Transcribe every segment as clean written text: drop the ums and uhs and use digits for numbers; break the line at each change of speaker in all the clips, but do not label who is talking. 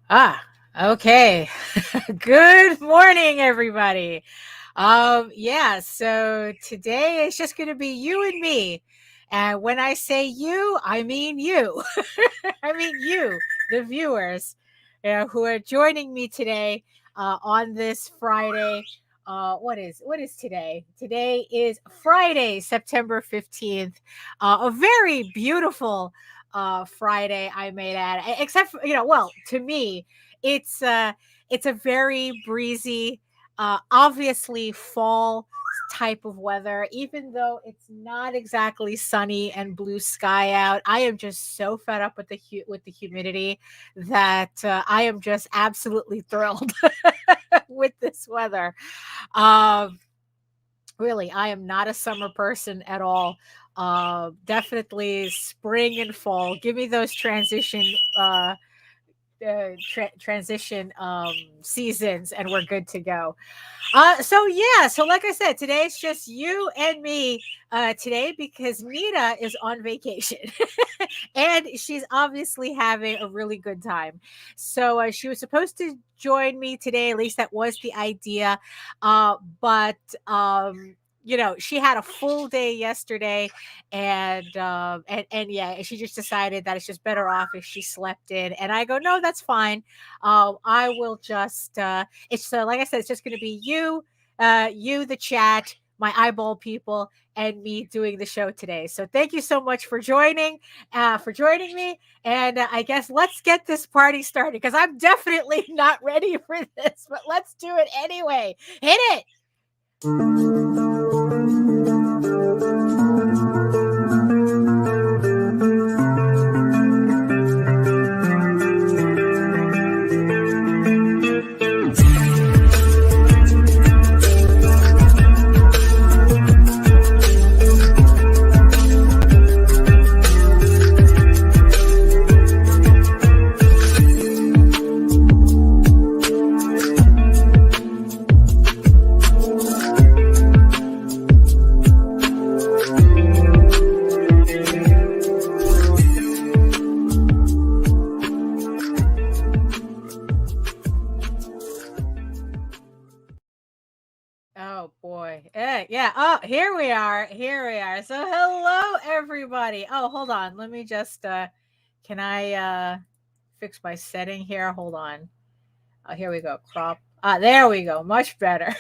Ah, okay. Good morning, everybody. Yeah, so today it's just going to be you and me. And when I say you, I mean you. I mean you, the viewers, who are joining me today on this Friday. What is today? Today is Friday, September 15th. A very beautiful Friday, I may add. Except for, well, to me, it's uh it's a very breezy, obviously fall type of weather. Even though it's not exactly sunny and blue sky out, I am just so fed up with the humidity that I am just absolutely thrilled with this weather. Um, Really, I am not a summer person at all. Definitely spring and fall. Give me those uh, transition seasons, and we're good to go. So yeah, so like I said, today it's just you and me today because Nita is on vacation and she's obviously having a really good time. So she was supposed to join me today, at least that was the idea. But she had a full day yesterday, and yeah, she just decided that it's just better off if she slept in. And I go, no, that's fine. I will just it's like I said, it's just going to be you, the chat, my eyeball people, and me doing the show today. So thank you so much for joining me. And I guess let's get this party started because I'm definitely not ready for this, but let's do it anyway. Hit it. Oh boy. Yeah. Oh, here we are. Here we are. So hello everybody. Oh, hold on. Let me just can I fix my setting here? Hold on. Oh, here we go. Crop. There we go. Much better.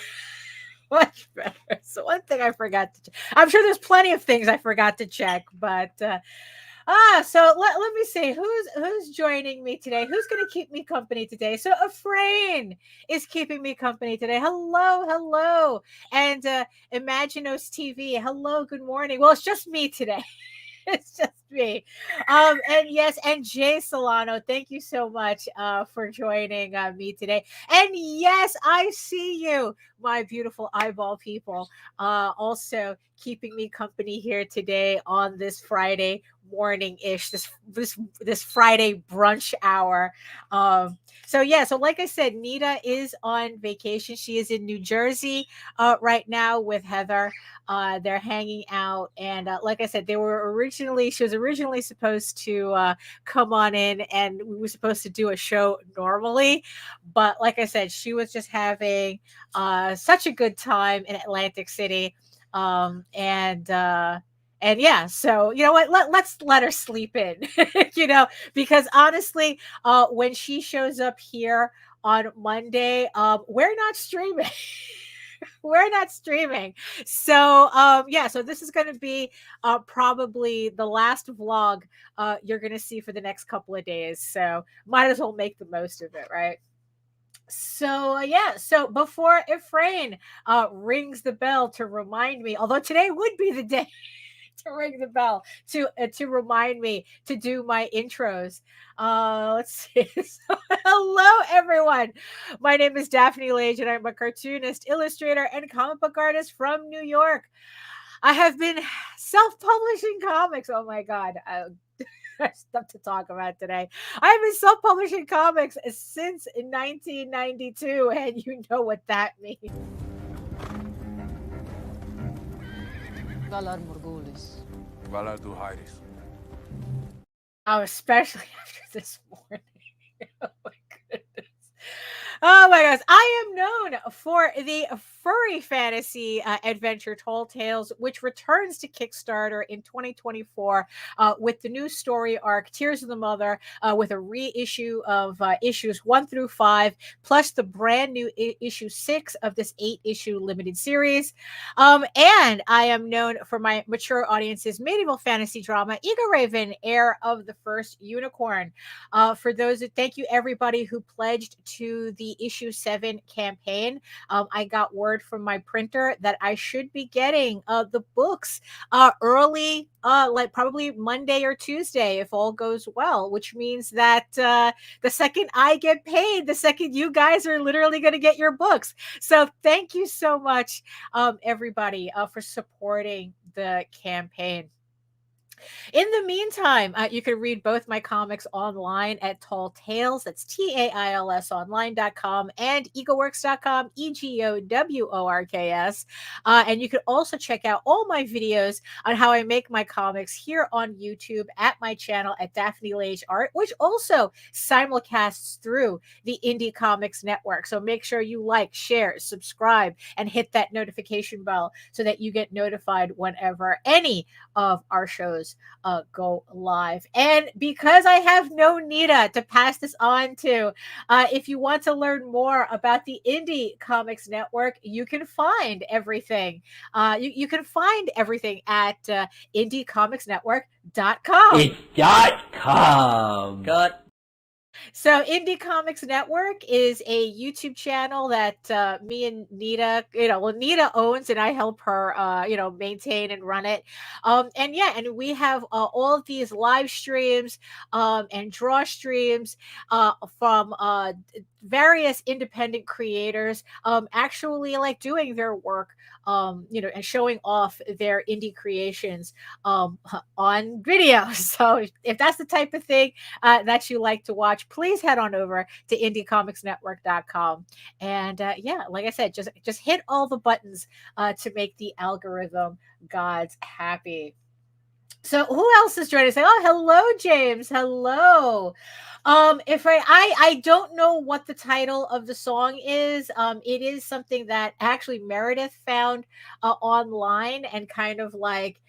Much better. So one thing I forgot to I'm sure there's plenty of things I forgot to check, but so let me see who's joining me today. Who's going to keep me company today? So Afrain is keeping me company today. Hello, hello, and Imaginos TV. Hello, good morning. Well, it's just me today. It's just me. And yes, and Jay Solano, thank you so much for joining me today. And yes, I see you, my beautiful eyeball people, also keeping me company here today on this Friday morning ish, this Friday brunch hour. So yeah, so like I said, Nita is on vacation. She is in New Jersey right now with Heather. They're hanging out, and like I said, she was originally supposed to come on in, and we were supposed to do a show normally, but like I said, she was just having such a good time in Atlantic City. And yeah, so you know what, let's let her sleep in. Because honestly, when she shows up here on Monday, we're not streaming. We're not streaming. So yeah, so this is going to be probably the last vlog you're going to see for the next couple of days, so might as well make the most of it, right? So yeah, so before Efrain rings the bell to remind me, although today would be the day to ring the bell to remind me to do my intros. Let's see. So, hello, everyone. My name is Daphne Lage, and I'm a cartoonist, illustrator, and comic book artist from New York. I have been self-publishing comics. Oh my god. Stuff to talk about today. I've been self-publishing comics since 1992, and you know what that means.
Valar Morghulis.
Valar Duhairis.
Oh, especially after this morning. Oh my goodness. Oh my gosh. I am known for the furry fantasy adventure Tall Tales, which returns to Kickstarter in 2024 with the new story arc, Tears of the Mother, with a reissue of issues 1 through 5, plus the brand new issue 6 of this 8-issue limited series. And I am known for my mature audience's medieval fantasy drama, Eagle Raven, Heir of the First Unicorn. For those that thank you everybody who pledged to the issue 7 campaign. I got word from my printer that I should be getting the books early, like probably Monday or Tuesday if all goes well, which means that the second I get paid, the second you guys are literally going to get your books. So thank you so much, everybody, for supporting the campaign. In the meantime, you can read both my comics online at Tall Tales, that's TAILS online.com, and egoworks.com, EGOWORKS. And you can also check out all my videos on how I make my comics here on YouTube at my channel at Daphne Lage Art, which also simulcasts through the Indie Comics Network. So make sure you like, share, subscribe, and hit that notification bell so that you get notified whenever any of our shows go live. And because I have no Nita to pass this on to, if you want to learn more about the Indie Comics Network, you can find everything. You can find everything at indiecomicsnetwork.com.
.com. Cut.
So Indie Comics Network is a YouTube channel that me and Nita, Nita owns and I help her, maintain and run it. And yeah, and we have all of these live streams and draw streams from various independent creators actually like doing their work, and showing off their indie creations on video. So if that's the type of thing that you like to watch, please head on over to indiecomicsnetwork.com. And yeah, like I said, just hit all the buttons to make the algorithm gods happy. So who else is joining us? Oh, hello, James. Hello. If I don't know what the title of the song is. It is something that actually Meredith found online and kind of like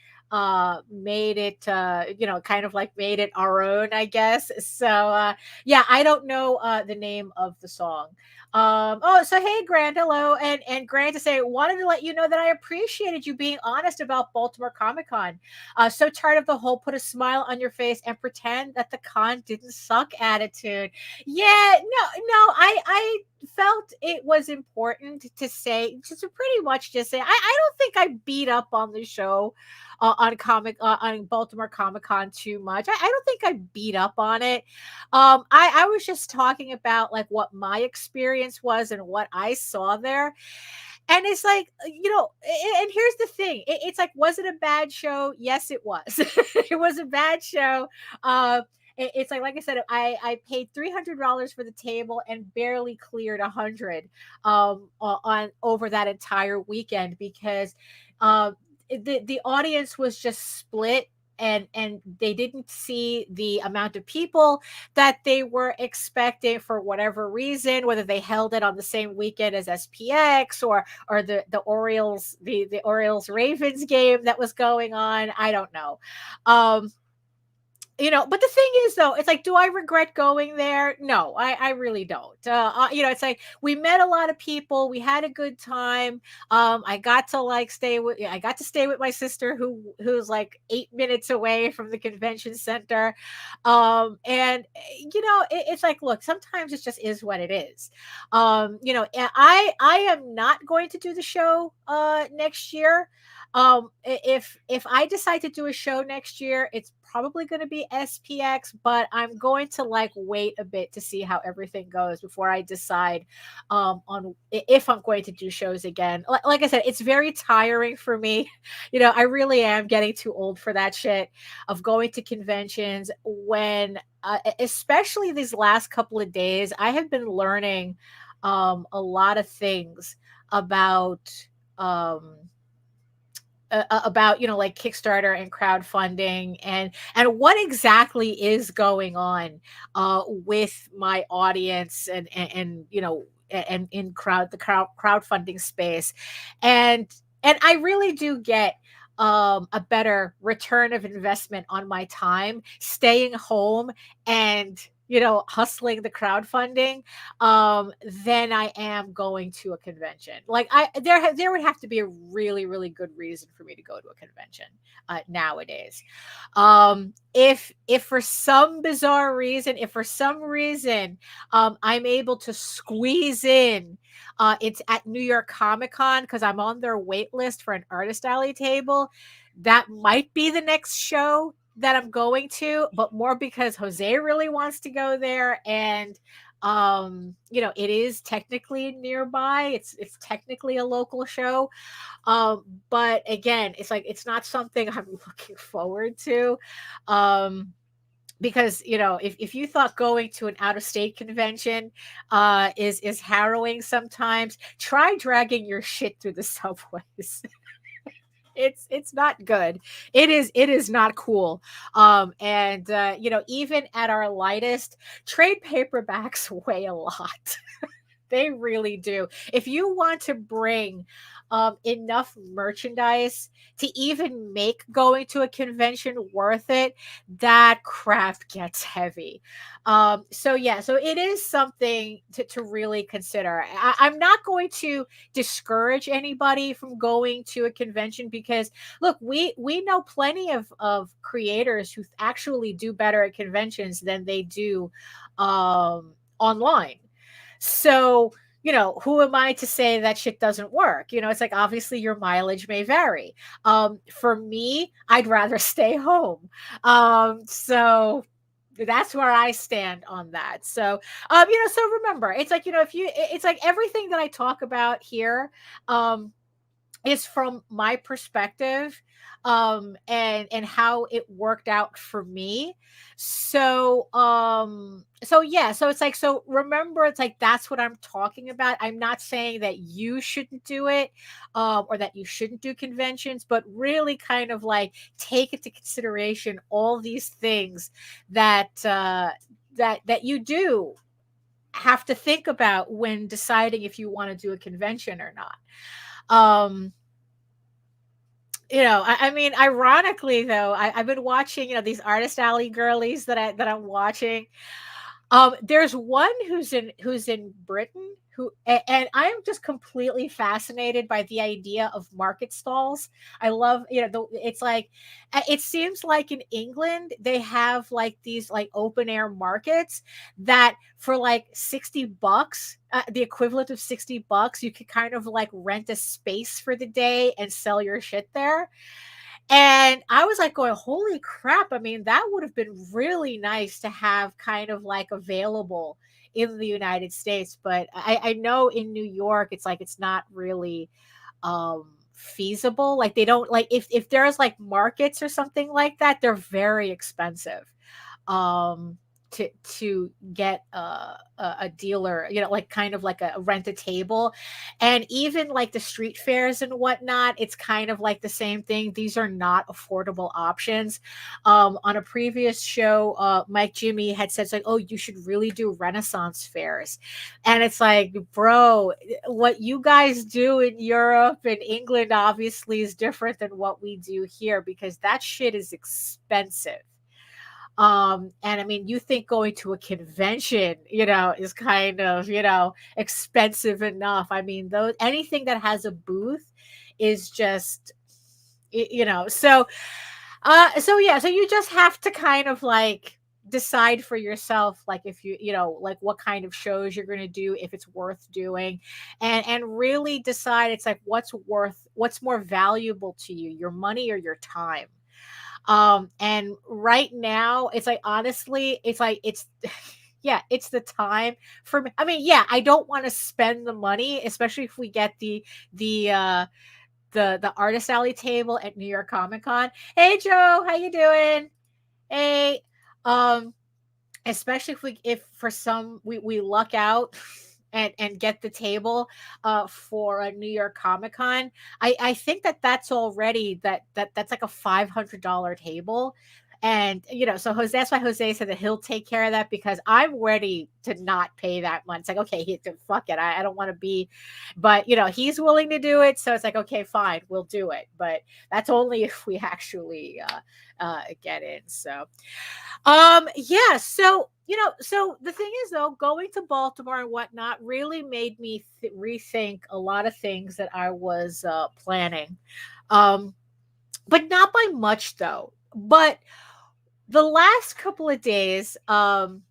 made it kind of like made it our own, I guess. So yeah, I don't know the name of the song. So hey Grant, hello. And Grant to say, wanted to let you know that I appreciated you being honest about Baltimore Comic Con. So tired of the whole put a smile on your face and pretend that the con didn't suck attitude. Yeah, no, I felt it was important to say, just to pretty much just say, I don't think I beat up on the show on Baltimore Comic Con too much. I don't think I beat up on it. I was just talking about like what my experience was and what I saw there. And it's like, and here's the thing. It's like, was it a bad show? Yes, it was. It was a bad show. It's like I said, I paid $300 for the table and barely cleared 100 on over that entire weekend because the audience was just split, and they didn't see the amount of people that they were expecting for whatever reason, whether they held it on the same weekend as SPX or the Orioles, the Orioles Ravens game that was going on. I don't know. But the thing is, though, it's like, do I regret going there? No, I really don't. It's like we met a lot of people. We had a good time. I got to stay with my sister who's like 8 minutes away from the convention center. And it's like, look, sometimes it just is what it is. I am not going to do the show next year. If I decide to do a show next year, it's probably going to be SPX, but I'm going to wait a bit to see how everything goes before I decide on if I'm going to do shows again. Like I said, it's very tiring for me. I really am getting too old for that shit of going to conventions when especially these last couple of days, I have been learning a lot of things about Kickstarter and crowdfunding and what exactly is going on with my audience and and in crowdfunding space, and I really do get a better return of investment on my time staying home and hustling the crowdfunding than I am going to a convention. Like there would have to be a really really good reason for me to go to a convention nowadays. If for some bizarre reason, if for some reason I'm able to squeeze in, it's at New York Comic Con because I'm on their wait list for an artist alley table. That might be the next show that I'm going to, but more because Jose really wants to go there, and it is technically nearby. It's technically a local show. But again, it's like it's not something I'm looking forward to. Because if you thought going to an out-of-state convention is harrowing sometimes, try dragging your shit through the subways. It's not good. It is not cool. And even at our lightest, trade paperbacks weigh a lot. They really do. If you want to bring enough merchandise to even make going to a convention worth it, that craft gets heavy. So yeah, so it is something to really consider. I'm not going to discourage anybody from going to a convention because look, we know plenty of creators who actually do better at conventions than they do online. So, who am I to say that shit doesn't work? It's like obviously your mileage may vary. For me, I'd rather stay home. So that's where I stand on that. So, so remember, it's like, it's like everything that I talk about here, is from my perspective and how it worked out for me. So yeah, so it's like, so remember, it's like that's what I'm talking about. I'm not saying that you shouldn't do it or that you shouldn't do conventions, but really kind of like take into consideration all these things that that you do have to think about when deciding if you want to do a convention or not. um I mean, ironically though, I've been watching, these artist alley girlies that I'm watching. There's one who's in Britain and I am just completely fascinated by the idea of market stalls. I love, it's like it seems like in England they have like these like open air markets that for like $60, the equivalent of $60, you could kind of like rent a space for the day and sell your shit there. And I was like going, holy crap. I mean, that would have been really nice to have kind of like available in the United States. But I know in New York, it's like it's not really feasible. Like they don't like if there's like markets or something like that, they're very expensive. Um to get a dealer, like kind of like a rent a table. And even like the street fairs and whatnot, it's kind of like the same thing. These are not affordable options. On a previous show, Mike Jimmy had said, it's like, oh, you should really do Renaissance fairs. And it's like, bro, what you guys do in Europe and England obviously is different than what we do here, because that shit is expensive. And I mean, you think going to a convention, is kind of, expensive enough. I mean, those anything that has a booth is just, so yeah, so you just have to kind of like decide for yourself, like if like what kind of shows you're going to do, if it's worth doing, and really decide, it's like what's more valuable to you, your money or your time. And right now it's like, honestly, it's like it's yeah, it's the time for me. I mean, yeah, I don't want to spend the money, especially if we get the artist alley table at New York Comic Con. Hey Joe, how you doing? Hey, um especially if for some we luck out and get the table for a New York Comic Con. I think that's already that's like a $500 table. And, so that's why Jose said that he'll take care of that, because I'm ready to not pay that much. It's like, okay, fuck it. I don't want to be, but he's willing to do it. So it's like, okay, fine, we'll do it. But that's only if we actually get in. So, yeah. So, so the thing is, though, going to Baltimore and whatnot really made me rethink a lot of things that I was planning. But not by much, though. But the last couple of days, the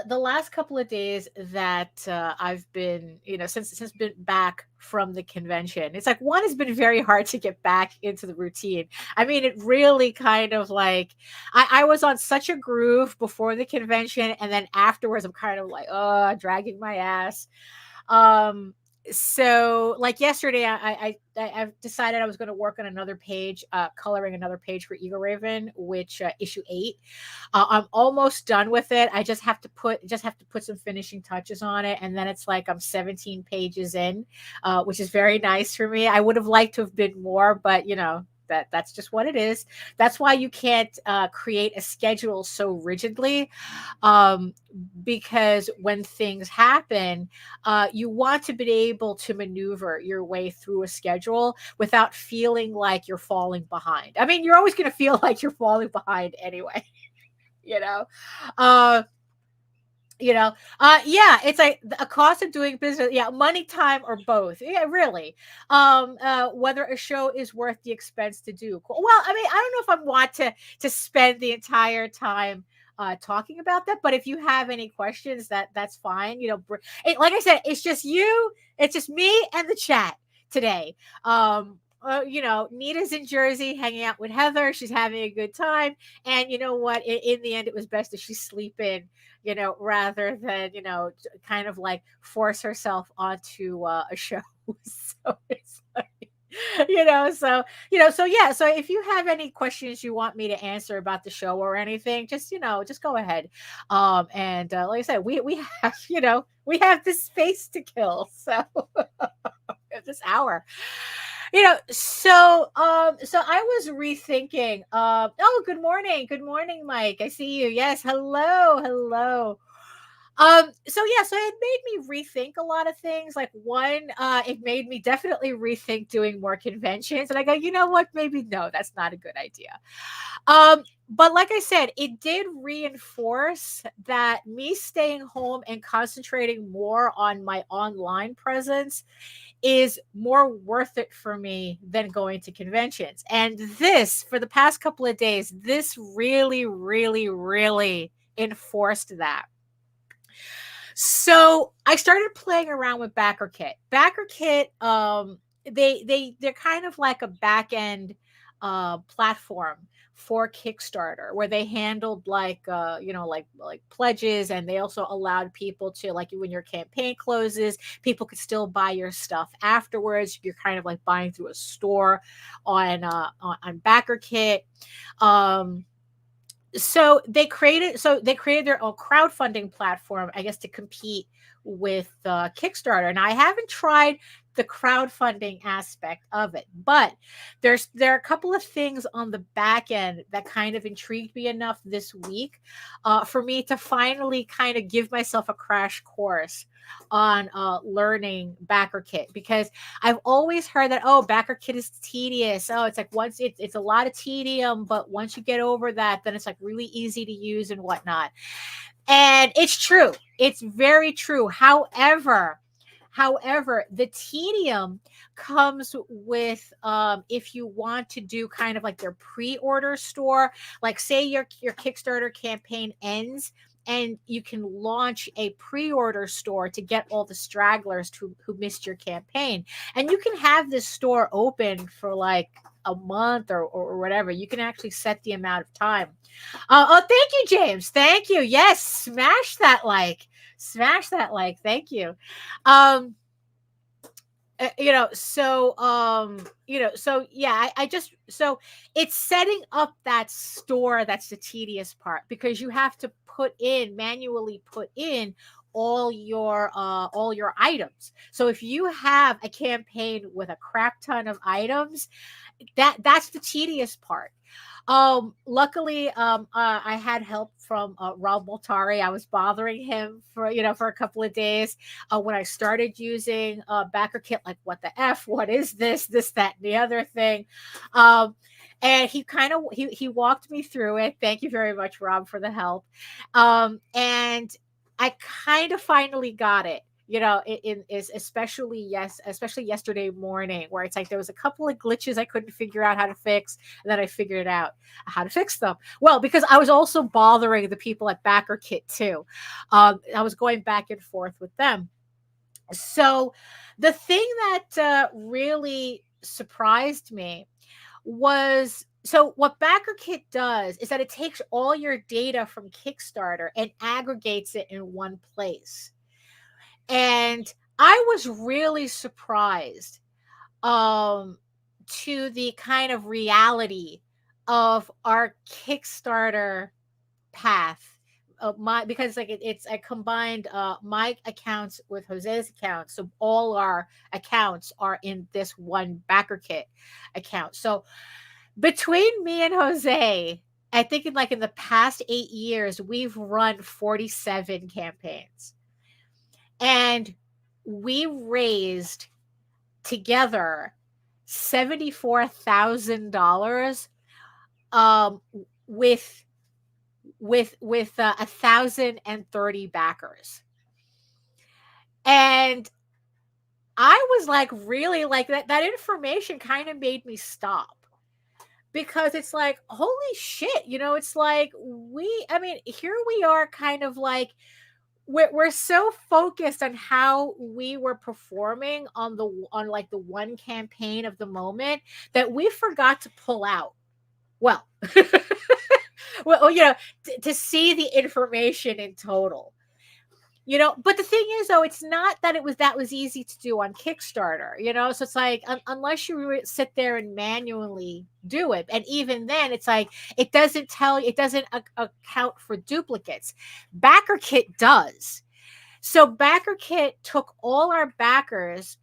last couple of days that I've been, since been back from the convention, it's like, one, has been very hard to get back into the routine. I mean, it really kind of like, I was on such a groove before the convention, and then afterwards I'm kind of like, dragging my ass. So like yesterday, I've decided I was going to work on another page, coloring another page for Eagle Raven, which issue 8. I'm almost done with it. I just have to put some finishing touches on it, and then it's like I'm 17 pages in, which is very nice for me. I would have liked to have been more, but that's just what it is. That's why you can't create a schedule so rigidly, because when things happen, you want to be able to maneuver your way through a schedule without feeling like you're falling behind. I mean, you're always going to feel like you're falling behind anyway. uh yeah, it's like a cost of doing business. Yeah, money, time, or both. Yeah, really. Whether a show is worth the expense to do. Well, I mean, I don't know if I want to spend the entire time talking about that, but if you have any questions, that's fine. Like I said, it's just me and the chat today. Nita's in Jersey hanging out with Heather. She's having a good time. And you know what? In the end, it was best that she sleep in, rather than, kind of like force herself onto a show. So it's like, so yeah. So if you have any questions you want me to answer about the show or anything, just go ahead. And like I said, we have, we have this space to kill. So this hour. So I was rethinking. Good morning, Mike. I see you. Yes, hello. So yeah, so it made me rethink a lot of things. Like, one, it made me definitely rethink doing more conventions, and I go, you know what? Maybe no, that's not a good idea. But like I said, it did reinforce that me staying home and concentrating more on my online presence is more worth it for me than going to conventions. And this, for the past couple of days, this really, really, really enforced that. So I started playing around with BackerKit. BackerKit, they're kind of like a back end platform for Kickstarter, where they handled like pledges, and they also allowed people to, like, when your campaign closes, people could still buy your stuff afterwards. You're kind of like buying through a store on BackerKit. So they created their own crowdfunding platform, I guess, to compete with Kickstarter. And I haven't tried the crowdfunding aspect of it, but there are a couple of things on the back end that kind of intrigued me enough this week for me to finally kind of give myself a crash course on learning BackerKit, because I've always heard that, BackerKit is tedious. It's like, once it's a lot of tedium, but once you get over that, then it's like really easy to use and whatnot. And it's true. It's very true. However, the tedium comes with, if you want to do kind of like their pre-order store, like say your Kickstarter campaign ends, and you can launch a pre-order store to get all the stragglers who missed your campaign. And you can have this store open for like a month or whatever. You can actually set the amount of time. Thank you, James. Thank you. Yes, smash that like. Thank you. So yeah, so it's setting up that store. That's the tedious part, because you have to manually put in all your items. So if you have a campaign with a crap ton of items, that's the tedious part. Luckily, I had help from Rob Moltari. I was bothering him for a couple of days when I started using BackerKit. Like, what the f? What is this? This, that, and the other thing. And he walked me through it. Thank you very much, Rob, for the help. And I kind of finally got it. Especially yesterday morning, where it's like there was a couple of glitches I couldn't figure out how to fix, and then I figured out how to fix them. Well, because I was also bothering the people at BackerKit too. I was going back and forth with them. So the thing that really surprised me was, so what BackerKit does is that it takes all your data from Kickstarter and aggregates it in one place. And I was really surprised to the kind of reality of our Kickstarter path. Because like it's I combined my accounts with Jose's account, so all our accounts are in this one BackerKit account. So between me and Jose, I think in the past 8 years, we've run 47 campaigns. And we raised together $74,000 with 1,030 backers. And I was like, really, like that information kind of made me stop, because it's like, holy shit, it's like here we are kind of like, we're so focused on how we were performing on the one campaign of the moment that we forgot to pull out. Well, to see the information in total. But the thing is, though, it's not that that was easy to do on Kickstarter, so it's like, unless you sit there and manually do it. And even then, it's like, it doesn't account for duplicates. BackerKit does. So BackerKit took all our backers,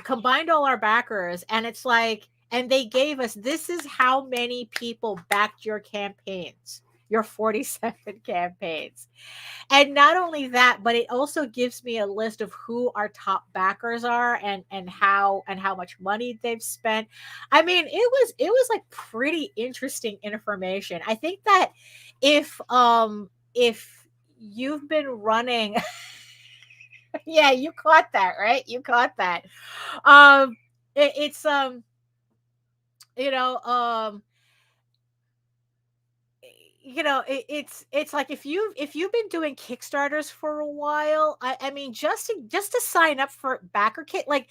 combined all our backers, and it's like, and they gave us, this is how many people backed your campaigns, your 47 campaigns. And not only that, but it also gives me a list of who our top backers are and how much money they've spent. I mean, it was like pretty interesting information. I think that if you've been running yeah, you caught that, right? You caught that. It's it's like, if you've been doing Kickstarters for a while, I mean, just to sign up for BackerKit, like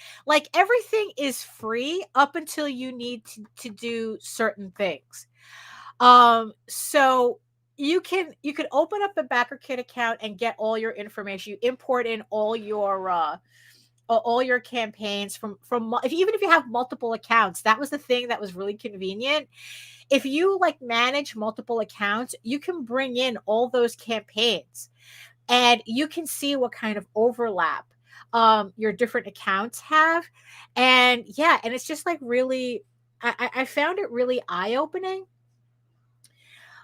everything is free up until you need to do certain things. So you can open up a BackerKit account and get all your information. You import in all your campaigns from even if you have multiple accounts. That was the thing that was really convenient. If you manage multiple accounts, you can bring in all those campaigns and you can see what kind of overlap your different accounts have. And yeah, and it's just like, really, I found it really eye-opening.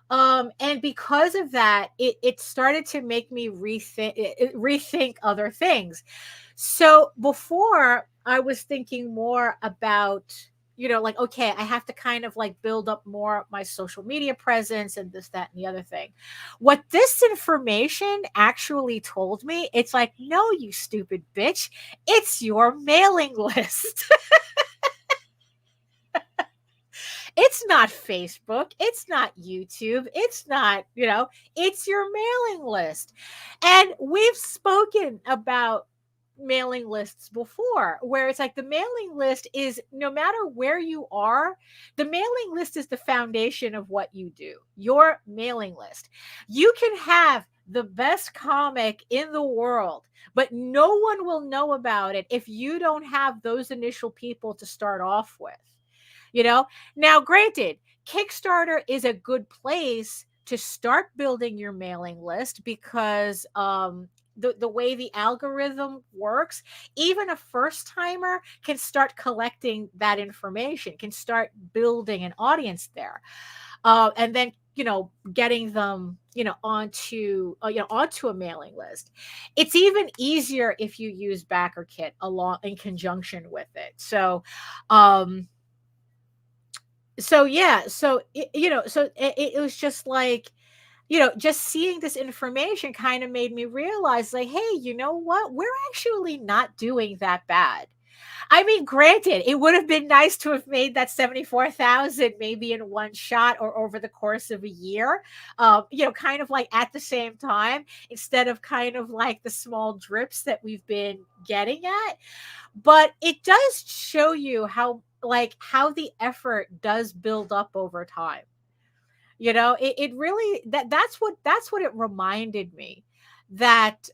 And because of that, it started to make me rethink other things. So before, I was thinking more about, okay, I have to kind of build up more my social media presence and this, that, and the other thing. What this information actually told me, it's like, no, you stupid bitch, it's your mailing list. It's not Facebook. It's not YouTube. It's not, it's your mailing list. And we've spoken about mailing lists before, where it's like, the mailing list is, no matter where you are, the mailing list is the foundation of what you do. Your mailing list. You can have the best comic in the world, but no one will know about it if you don't have those initial people to start off with. Now, granted, Kickstarter is a good place to start building your mailing list, because the way the algorithm works, even a first timer can start collecting that information, can start building an audience there, and then getting them onto a mailing list. It's even easier if you use BackerKit along in conjunction with it. So yeah, so it was just like, just seeing this information kind of made me realize, like, hey, you know what? We're actually not doing that bad. I mean, granted, it would have been nice to have made that 74,000 maybe in one shot or over the course of a year, kind of like at the same time, instead of kind of like the small drips that we've been getting at. But it does show you how the effort does build up over time. It really, that's what it reminded me, that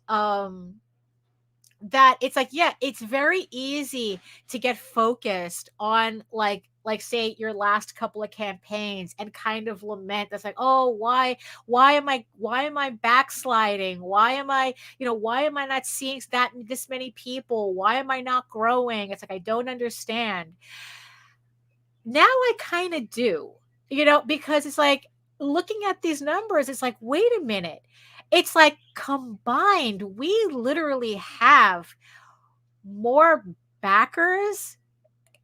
that it's like, yeah, it's very easy to get focused on like say your last couple of campaigns and kind of lament. That's like, oh, why am I backsliding? Why am I not seeing this many people? Why am I not growing? It's like, I don't understand. Now I kind of do, because it's like, looking at these numbers, it's like, wait a minute. It's like, combined, we literally have more backers.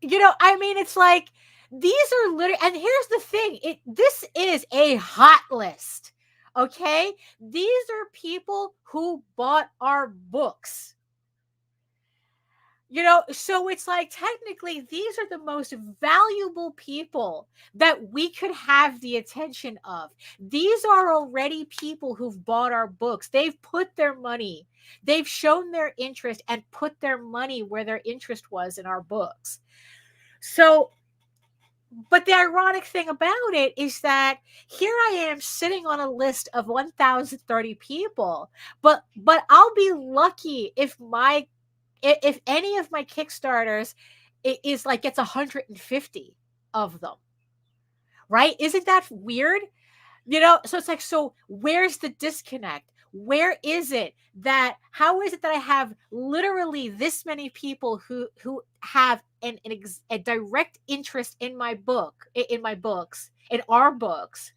I mean, it's like, these are literally, and here's the thing, this is a hot list. Okay? These are people who bought our books. So it's like, technically, these are the most valuable people that we could have the attention of. These are already people who've bought our books. They've put their money, they've shown their interest and put their money where their interest was, in our books. So, but the ironic thing about it is that here I am sitting on a list of 1,030 people, but I'll be lucky if any of my Kickstarters is like, gets 150 of them, right? Isn't that weird? So it's like, so where's the disconnect? Where is it that, how is it that I have literally this many people who have a direct interest in my book, in my books, in our books,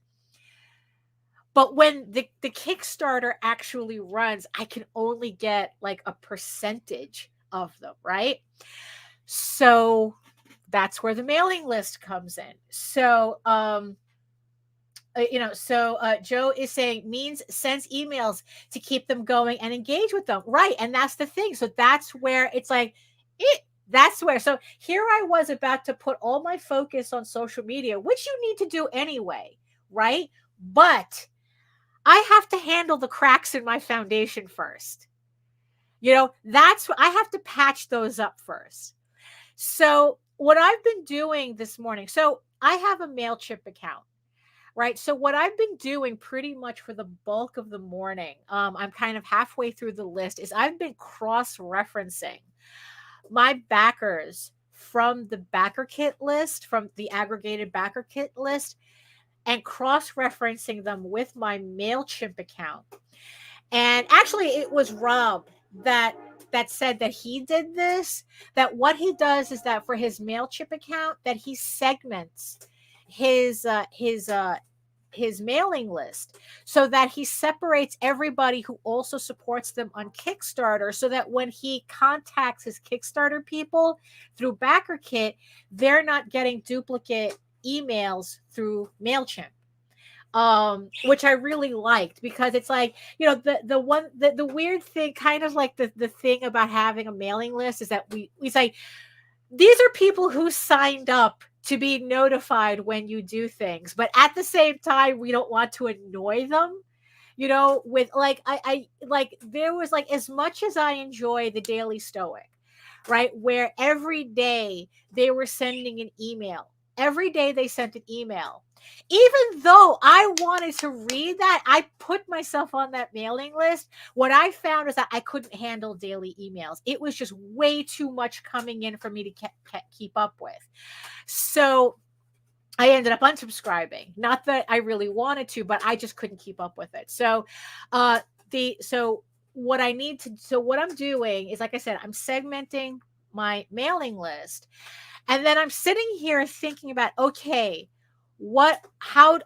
but when the Kickstarter actually runs, I can only get like a percentage of them, right? So that's where the mailing list comes in. So Joe is saying, means sends emails to keep them going and engage with them, right? And that's the thing. So that's where it's like, that's where, so here I was about to put all my focus on social media, which you need to do anyway, right? But I have to handle the cracks in my foundation first. That's what I have to patch those up first. So what I've been doing this morning, so I have a MailChimp account, right? So what I've been doing pretty much for the bulk of the morning, I'm kind of halfway through the list, is I've been cross-referencing my backers from the BackerKit list, from the aggregated BackerKit list, and cross-referencing them with my MailChimp account. And actually, it was Rob that said that he did this, that what he does is that for his MailChimp account, that he segments his mailing list so that he separates everybody who also supports them on Kickstarter, so that when he contacts his Kickstarter people through BackerKit, they're not getting duplicate emails through MailChimp. Which I really liked, because it's like, the weird thing, kind of like the thing about having a mailing list, is that we say, these are people who signed up to be notified when you do things, but at the same time, we don't want to annoy them, with like, I like, there was like, as much as I enjoy the Daily Stoic, right, where every day they were sending an email, every day they sent an email. Even though I wanted to read that, I put myself on that mailing list. What I found is that I couldn't handle daily emails. It was just way too much coming in for me to keep up with. So I ended up unsubscribing. Not that I really wanted to, but I just couldn't keep up with it. So what I need to, so what I'm doing is, like I said, I'm segmenting my mailing list. And then I'm sitting here thinking about, okay, how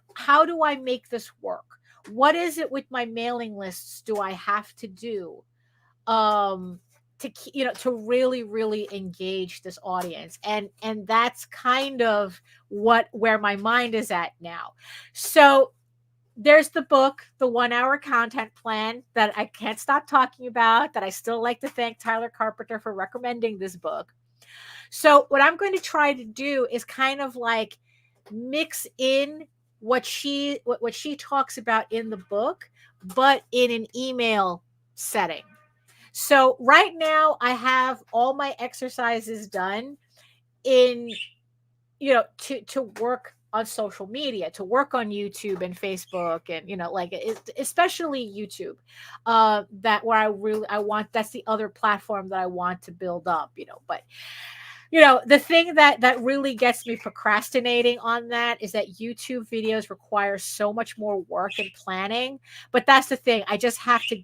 do I make this work? What is it with my mailing lists do I have to do? To really engage this audience, and that's kind of where my mind is at now. So there's the book, the 1 hour content plan, that I can't stop talking about, that I still like to thank Tyler Carpenter for recommending this book. So what I'm going to try to do is kind of like mix in what she talks about in the book, but in an email setting. So right now I have all my exercises done in, to work on social media, to work on YouTube and Facebook, and, especially YouTube, that where I want, that's the other platform that I want to build up, but the thing that really gets me procrastinating on that is that YouTube videos require so much more work and planning. But that's the thing. I just have to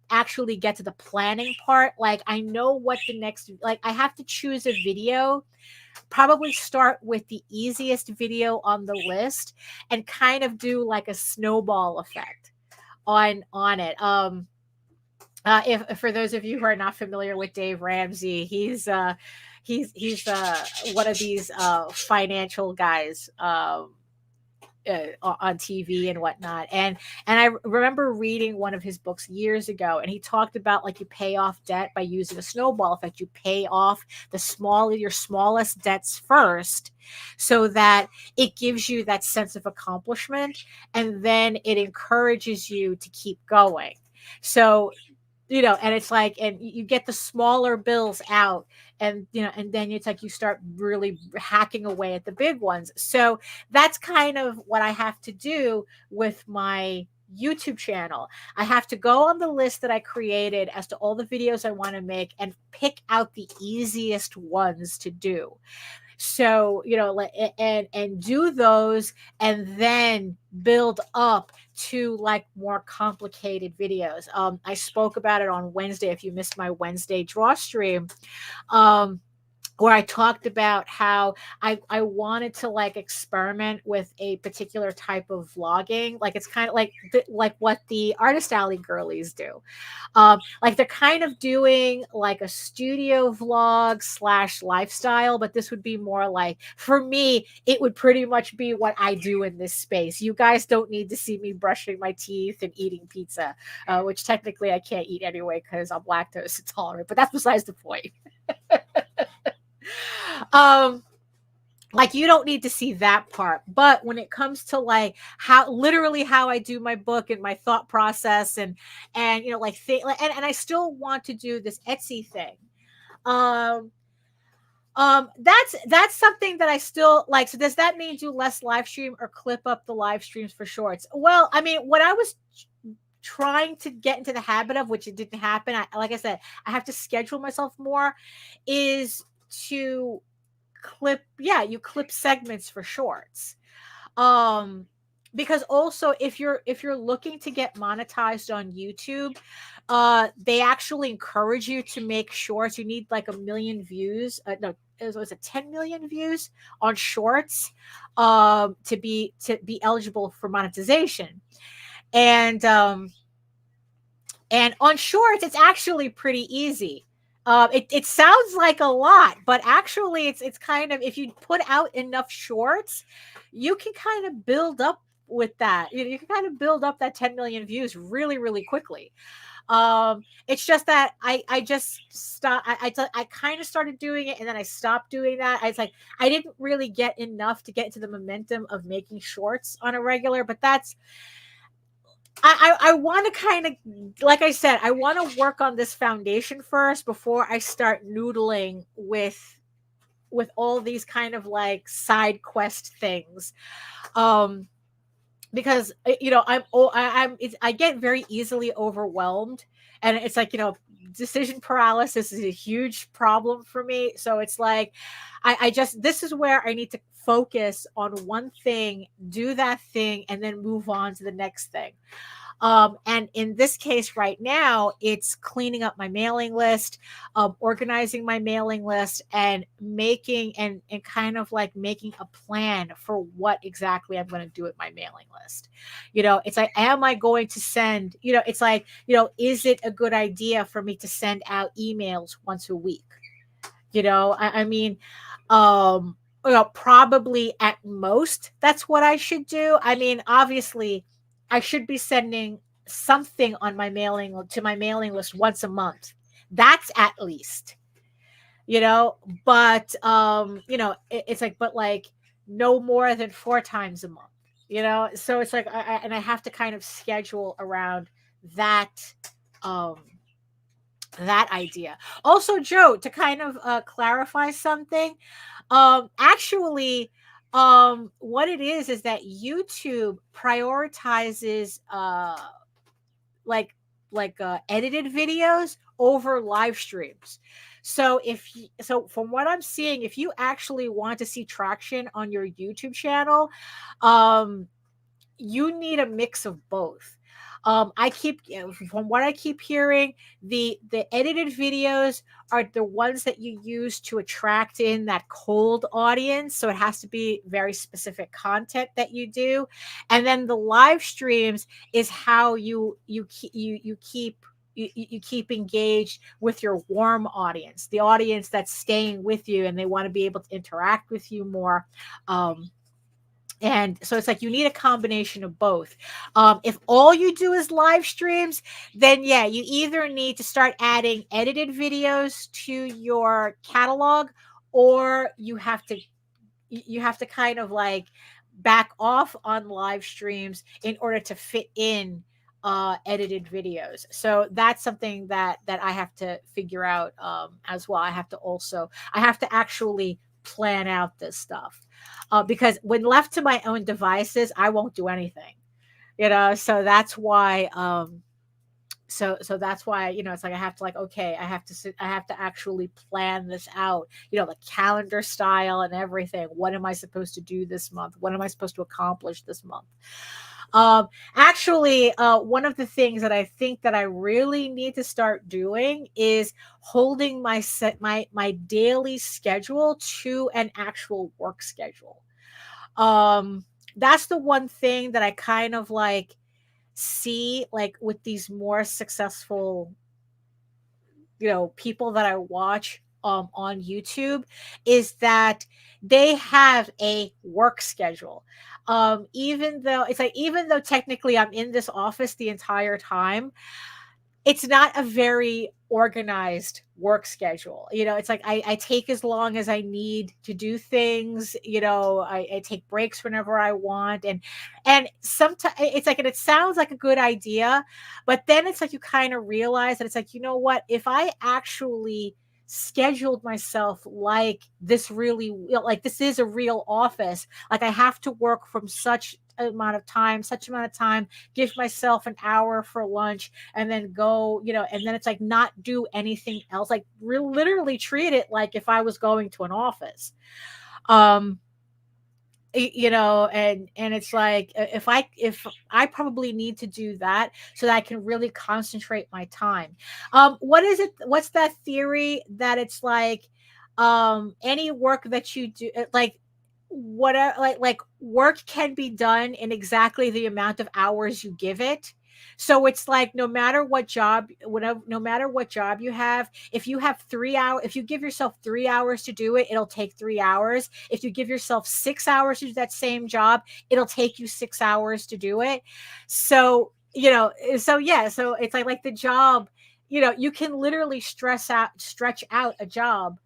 actually get to the planning part. Like, I know what the next, like, I have to choose a video, probably start with the easiest video on the list, and kind of do like a snowball effect on it. If for those of you who are not familiar with Dave Ramsey, he's one of these financial guys on TV and whatnot. And I remember reading one of his books years ago, and he talked about, like, you pay off debt by using a snowball effect. You pay off your smallest debts first, so that it gives you that sense of accomplishment, and then it encourages you to keep going. So, and it's like, and you get the smaller bills out, and, and then it's like you start really hacking away at the big ones. So that's kind of what I have to do with my YouTube channel. I have to go on the list that I created as to all the videos I want to make, and pick out the easiest ones to do. So, and do those, and then build up to like more complicated videos. I spoke about it on Wednesday. If you missed my Wednesday draw stream, where I talked about how I wanted to like experiment with a particular type of vlogging. Like, it's kind of like what the Artist Alley girlies do. Like, they're kind of doing like a studio vlog / lifestyle, but this would be more like, for me, it would pretty much be what I do in this space. You guys don't need to see me brushing my teeth and eating pizza, which technically I can't eat anyway because I'm lactose intolerant, but that's besides the point. Like, you don't need to see that part. But when it comes to like how I do my book and my thought process, and and I still want to do this Etsy thing. That's something that I still like. So does that mean do less live stream or clip up the live streams for shorts? Well, I mean, what I was trying to get into the habit of, which it didn't happen, like I said, I have to schedule myself more, is to you clip segments for shorts. Because also, if you're looking to get monetized on YouTube, they actually encourage you to make shorts. You need like 1 million views. No, it was 10 million views on shorts to be eligible for monetization. And on shorts, it's actually pretty easy. It sounds like a lot, but actually it's kind of, if you put out enough shorts, you can kind of build up with that. You can kind of build up that 10 million views really, really quickly. It's just that I just stopped. I kind of started doing it, and then I stopped doing that. It's like I didn't really get enough to get into the momentum of making shorts on a regular, but that's, I want to kind of, like I said, I want to work on this foundation first before I start noodling with all these kind of like side quest things. Because I get very easily overwhelmed, and it's like, decision paralysis is a huge problem for me. So it's like, this is where I need to focus on one thing, do that thing, and then move on to the next thing. And in this case right now, it's cleaning up my mailing list, organizing my mailing list, and making and kind of like making a plan for what exactly I'm going to do with my mailing list. It's like, am I going to send, it's like, is it a good idea for me to send out emails once a week? I mean, probably at most that's what I should do. I mean, obviously, I should be sending something on my mailing list once a month. That's at least, but it's like, but like no more than 4 times a month, so it's like, and I have to kind of schedule around that, um, that idea. Also, Joe, to kind of clarify something, actually, what it is that YouTube prioritizes like edited videos over live streams. So so from what I'm seeing, if you actually want to see traction on your YouTube channel, um you need a mix of both. From what I keep hearing, the edited videos are the ones that you use to attract in that cold audience. So it has to be very specific content that you do, and then the live streams is how you keep engaged with your warm audience, the audience that's staying with you and they want to be able to interact with you more. And so it's like you need a combination of both. If all you do is live streams, then yeah, you either need to start adding edited videos to your catalog, or you have to kind of like back off on live streams in order to fit in edited videos. So that's something that I have to figure out as well. I have to actually plan out this stuff. Because when left to my own devices, I won't do anything, so that's why, so that's why, it's like I have to, like, okay, I have to actually plan this out, the calendar style and everything. What am I supposed to do this month? What am I supposed to accomplish this month? Actually, one of the things that I think that I really need to start doing is holding my daily schedule to an actual work schedule. That's the one thing that I kind of like see, like, with these more successful, people that I watch on YouTube, is that they have a work schedule. Even though technically I'm in this office the entire time, it's not a very organized work schedule. It's like I take as long as I need to do things. I take breaks whenever I want, and sometimes it's like, and it sounds like a good idea, but then it's like you kind of realize that it's like, what, if I actually scheduled myself like this, really, like this is a real office, like I have to work from such amount of time, give myself an hour for lunch, and then go, and then it's like not do anything else, like literally treat it like if I was going to an office. um and it's like, if I probably need to do that so that I can really concentrate my time. What's that theory that it's like, any work that you do, like, whatever, like work can be done in exactly the amount of hours you give it. So it's like, no matter what job you have, if you have 3 hours, if you give yourself 3 hours to do it, it'll take 3 hours. If you give yourself 6 hours to do that same job, it'll take you 6 hours to do it. So, yeah, so it's like the job, you can literally stretch out a job,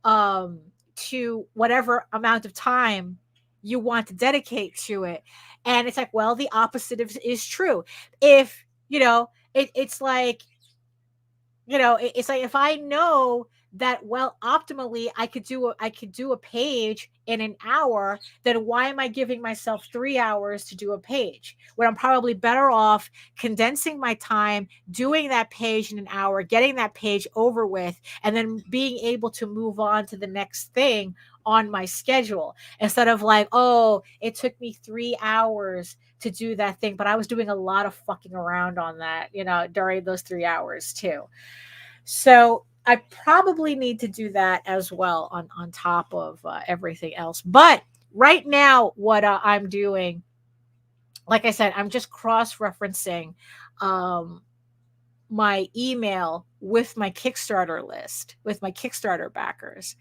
um to whatever amount of time you want to dedicate to it. And it's like, well, the opposite is true. If it's like, it's like, if I know that, well, optimally I could do a page in an hour, then why am I giving myself 3 hours to do a page when I'm probably better off condensing my time, doing that page in an hour, getting that page over with, and then being able to move on to the next thing on my schedule, instead of like, oh, it took me 3 hours to do that thing, but I was doing a lot of fucking around on that, during those 3 hours too. So I probably need to do that as well on top of everything else. But right now, what I'm doing, like I said, I'm just cross-referencing my email with my Kickstarter list, with my Kickstarter backers.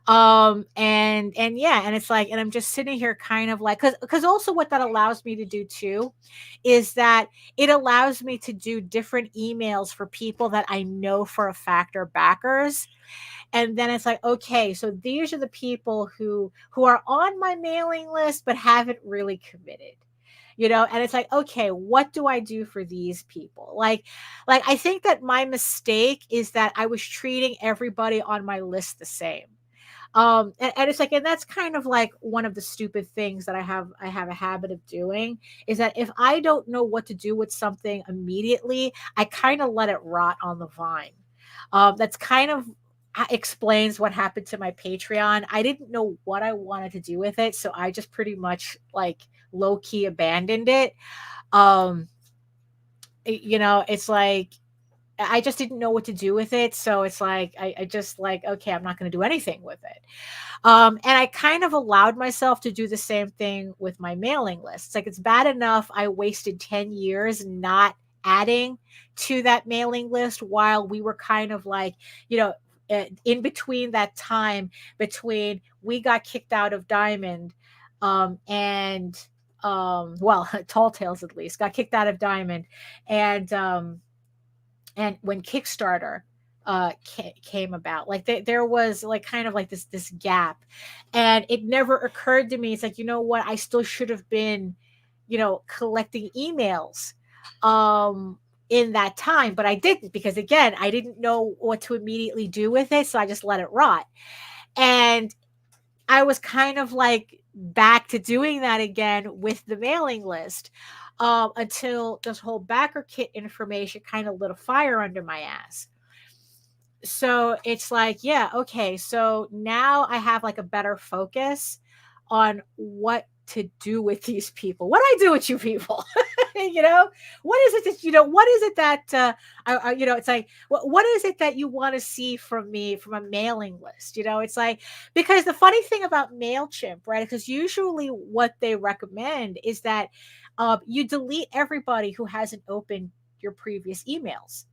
And yeah, and it's like, and I'm just sitting here kind of like, because also what that allows me to do too is that it allows me to do different emails for people that I know for a fact are backers. And then it's like, okay, so these are the people who are on my mailing list but haven't really committed, and it's like, okay, what do I do for these people? Like I think that my mistake is that I was treating everybody on my list the same. And it's like, and that's kind of like one of the stupid things that I have a habit of doing, is that if I don't know what to do with something immediately, I kind of let it rot on the vine. That's kind of explains what happened to my Patreon. I didn't know what I wanted to do with it, so I just pretty much like low key abandoned it. It's like I just didn't know what to do with it. So it's like, I just like, okay, I'm not going to do anything with it. And I kind of allowed myself to do the same thing with my mailing list. It's like, it's bad enough I wasted 10 years not adding to that mailing list while we were kind of like, in between that time between we got kicked out of Diamond, and well, Tall Tales at least got kicked out of Diamond, and when Kickstarter came about, like there was like kind of like this gap, and it never occurred to me. It's like, you know what, I still should have been, collecting emails in that time, but I didn't, because again, I didn't know what to immediately do with it, so I just let it rot. And I was kind of like back to doing that again with the mailing list, until this whole backer kit information kind of lit a fire under my ass. So it's like, yeah, okay, so now I have like a better focus on what to do with these people. What do I do with you people? What is it that, what is it that, it's like, what is it that you want to see from me from a mailing list? It's like, because the funny thing about MailChimp, right? Because usually what they recommend is that you delete everybody who hasn't opened your previous emails,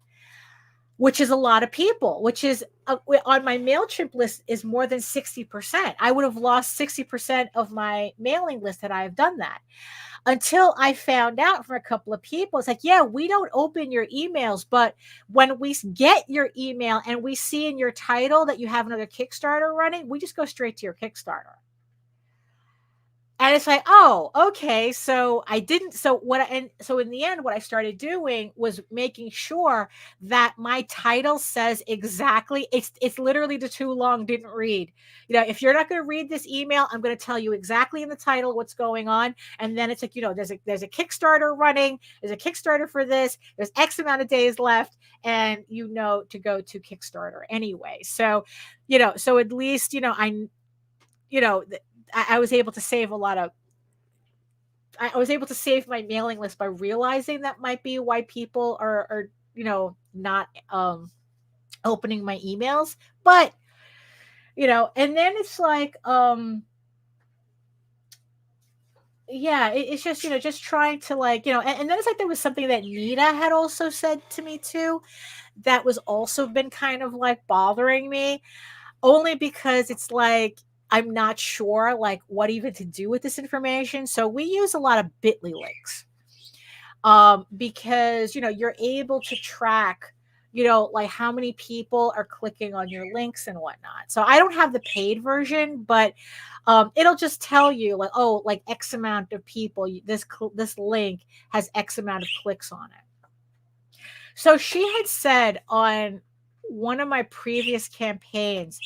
which is a lot of people, which is on my MailChimp list is more than 60%. I would have lost 60% of my mailing list had I have done that, until I found out from a couple of people. It's like, yeah, we don't open your emails, but when we get your email and we see in your title that you have another Kickstarter running, we just go straight to your Kickstarter. And it's like, oh, okay. So I didn't. So so in the end, what I started doing was making sure that my title says exactly. It's literally the too long didn't read. If you're not going to read this email, I'm going to tell you exactly in the title what's going on. And then it's like, there's a Kickstarter running. There's a Kickstarter for this. There's X amount of days left, and to go to Kickstarter anyway. So, so at least I was able to save a lot of. I was able to save my mailing list by realizing that might be why people are not opening my emails. But and then it's like yeah, it's just just trying to like and then it's like there was something that Nita had also said to me too, that was also been kind of like bothering me, only because it's like I'm not sure like what even to do with this information. So we use a lot of Bitly links, because you're able to track like how many people are clicking on your links and whatnot. So I don't have the paid version, but it'll just tell you like, oh, like X amount of people, this link has X amount of clicks on it. So she had said on one of my previous campaigns,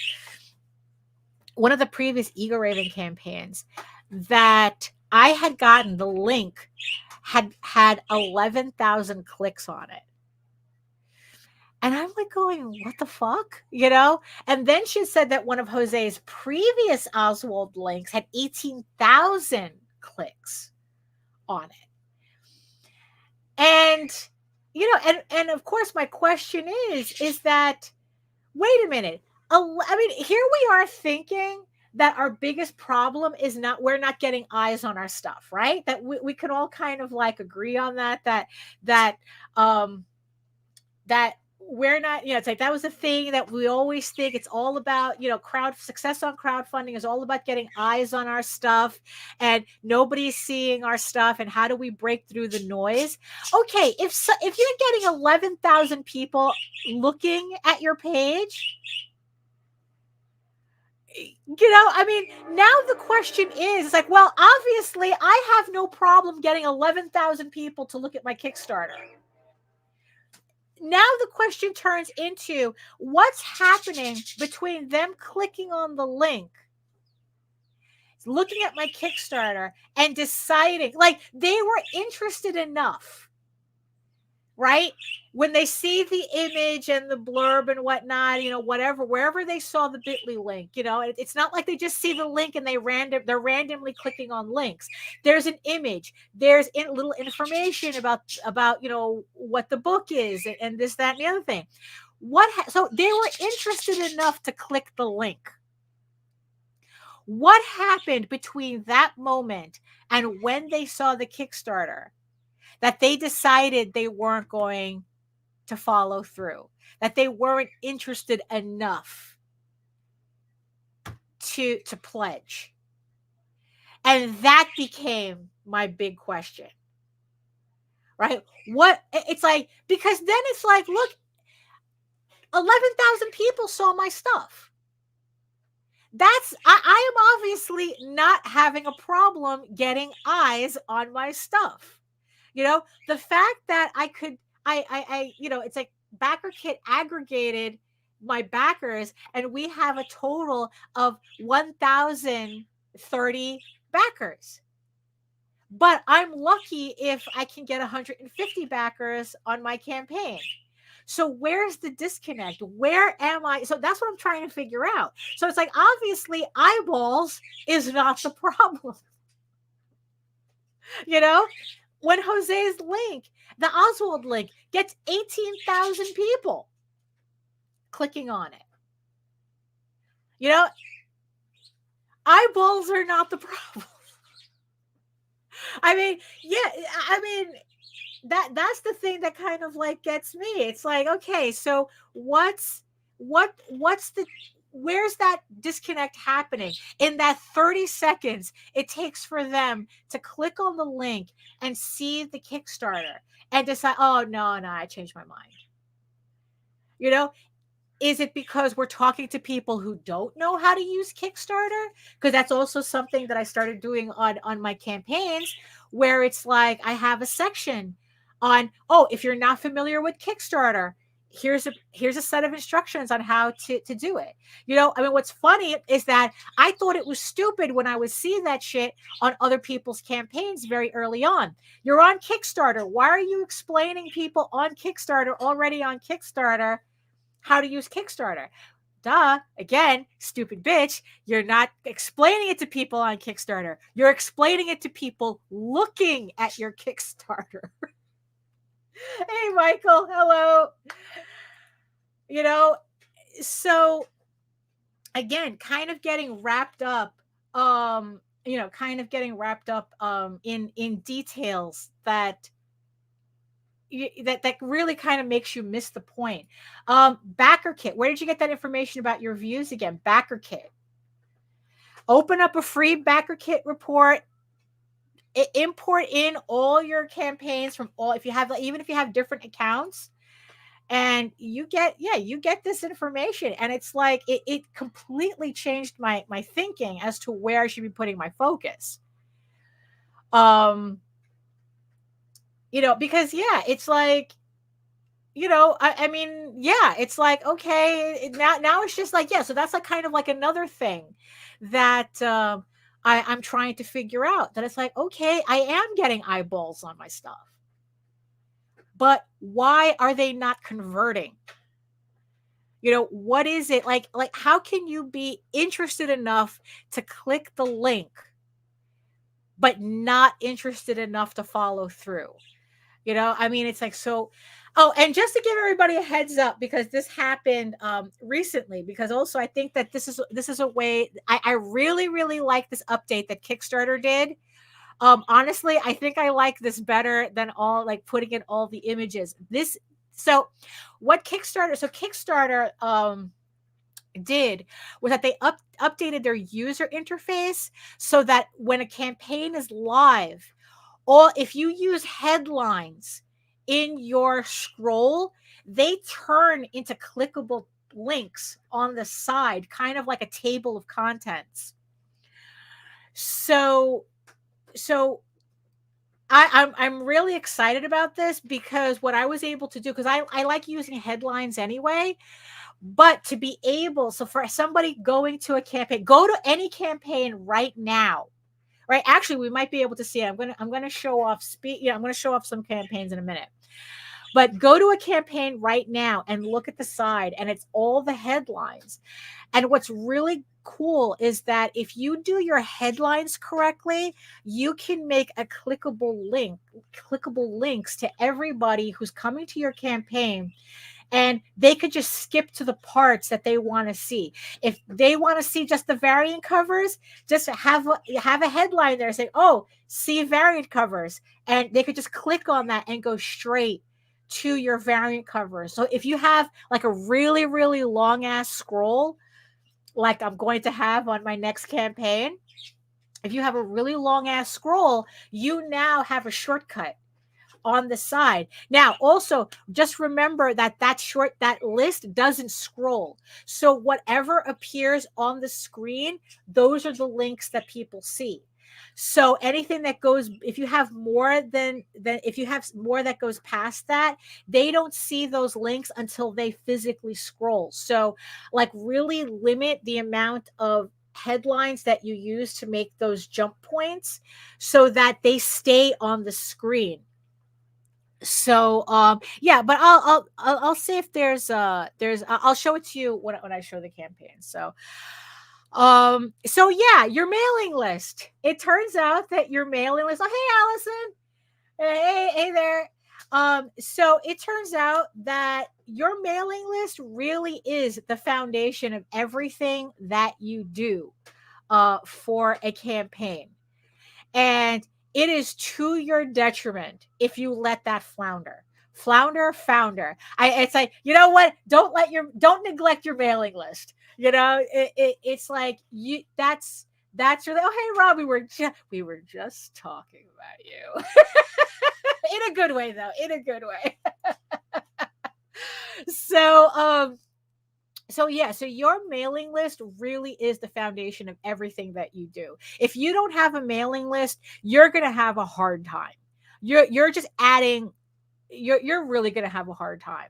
one of the previous Ego Raven campaigns, that I had gotten the link had 11,000 clicks on it. And I'm like going, what the fuck? You know? And then she said that one of Jose's previous Oswald links had 18,000 clicks on it. And, you know, and of course my question is that, wait a minute. I mean, here we are thinking that our biggest problem is not, we're not getting eyes on our stuff, right? That we can all kind of like agree on that we're not, you know, it's like that was a thing that we always think it's all about, you know, success on crowdfunding is all about getting eyes on our stuff and nobody's seeing our stuff. And how do we break through the noise? Okay. If you're getting 11,000 people looking at your page, you know, I mean, now the question is like, well, obviously I have no problem getting 11,000 people to look at my Kickstarter. Now the question turns into what's happening between them clicking on the link, looking at my Kickstarter, and deciding, like, they were interested enough, right? When they see the image and the blurb and whatnot, you know, whatever, wherever they saw the Bitly link, you know, it's not like they just see the link and they're randomly clicking on links. There's an image, there's little information about, you know, what the book is and this, that, and the other thing. So they were interested enough to click the link. What happened between that moment and when they saw the Kickstarter that they decided they weren't going to follow through, that they weren't interested enough to pledge? And that became my big question, right? It's like, because then it's like, look, 11,000 people saw my stuff. I am obviously not having a problem getting eyes on my stuff. You know, the fact that I you know, it's like BackerKit aggregated my backers and we have a total of 1,030 backers. But I'm lucky if I can get 150 backers on my campaign. So where's the disconnect? Where am I? So that's what I'm trying to figure out. So it's like, obviously eyeballs is not the problem. You know, when Jose's link, the Oswald link, gets 18,000 people clicking on it. You know, eyeballs are not the problem. I mean, yeah, I mean, that's the thing that kind of like gets me. It's like, okay, so what's where's that disconnect happening in that 30 seconds it takes for them to click on the link and see the Kickstarter and decide, oh no, I changed my mind? You know, is it because we're talking to people who don't know how to use Kickstarter? Because that's also something that I started doing on my campaigns, where it's like I have a section on, oh, if you're not familiar with Kickstarter, here's a set of instructions on how to do it. You know, I mean, what's funny is that I thought it was stupid when I would see that shit on other people's campaigns very early on. You're on Kickstarter. Why are you explaining people on Kickstarter, already on Kickstarter, how to use Kickstarter? Duh. Again, stupid bitch. You're not explaining it to people on Kickstarter. You're explaining it to people looking at your Kickstarter. Hey, Michael. Hello. You know, so again, kind of getting wrapped up, you know, in details that really kind of makes you miss the point. BackerKit, where did you get that information about your views again? BackerKit. Open up a free BackerKit report. Import in all your campaigns from all, even if you have different accounts, and you get this information. And it's like, it completely changed my thinking as to where I should be putting my focus. You know, because it's like, I mean, yeah, it's like, okay, now it's just like, yeah, so that's like kind of like another thing that I'm trying to figure out, that it's like, okay, I am getting eyeballs on my stuff, but why are they not converting? What is it like how can you be interested enough to click the link but not interested enough to follow through? I mean, it's like, so. Oh, and just to give everybody a heads up, because this happened recently, because also I think that this is a way I really, really like this update that Kickstarter did. Honestly, I think I like this better than all like putting in all the images. So what Kickstarter did was that they updated their user interface so that when a campaign is live, if you use headlines in your scroll, they turn into clickable links on the side, kind of like a table of contents. So I'm really excited about this, because what I was able to do, because I like using headlines anyway, but to be able, so for somebody going to a campaign, go to any campaign right now. Right. Actually, we might be able to see it. I'm gonna show off I'm gonna show off some campaigns in a minute. But go to a campaign right now and look at the side, and it's all the headlines. And what's really cool is that if you do your headlines correctly, you can make clickable links to everybody who's coming to your campaign, and they could just skip to the parts that they want to see. If they want to see just the variant covers, just have a headline there saying, "Oh, see variant covers," and they could just click on that and go straight to your variant covers. So if you have like a really, really long ass scroll, like I'm going to have on my next campaign, if you have a really long ass scroll, you now have a shortcut on the side. Now, also, just remember that that list doesn't scroll. So whatever appears on the screen, those are the links that people see. So anything that goes, if you have more that goes past that, they don't see those links until they physically scroll. So like really limit the amount of headlines that you use to make those jump points so that they stay on the screen. So yeah, but I'll see if there's I'll show it to you when I show the campaign. So yeah, your mailing list. It turns out that your mailing list, oh hey Allison, hey there. So it turns out that your mailing list really is the foundation of everything that you do for a campaign. And it is to your detriment if you let that founder. It's like, you know what? Don't neglect your mailing list. It's like that's really, oh hey Rob, we were just talking about you. In a good way though, in a good way. So yeah, so your mailing list really is the foundation of everything that you do. If you don't have a mailing list, you're going to have a hard time. You're just adding, you're really going to have a hard time.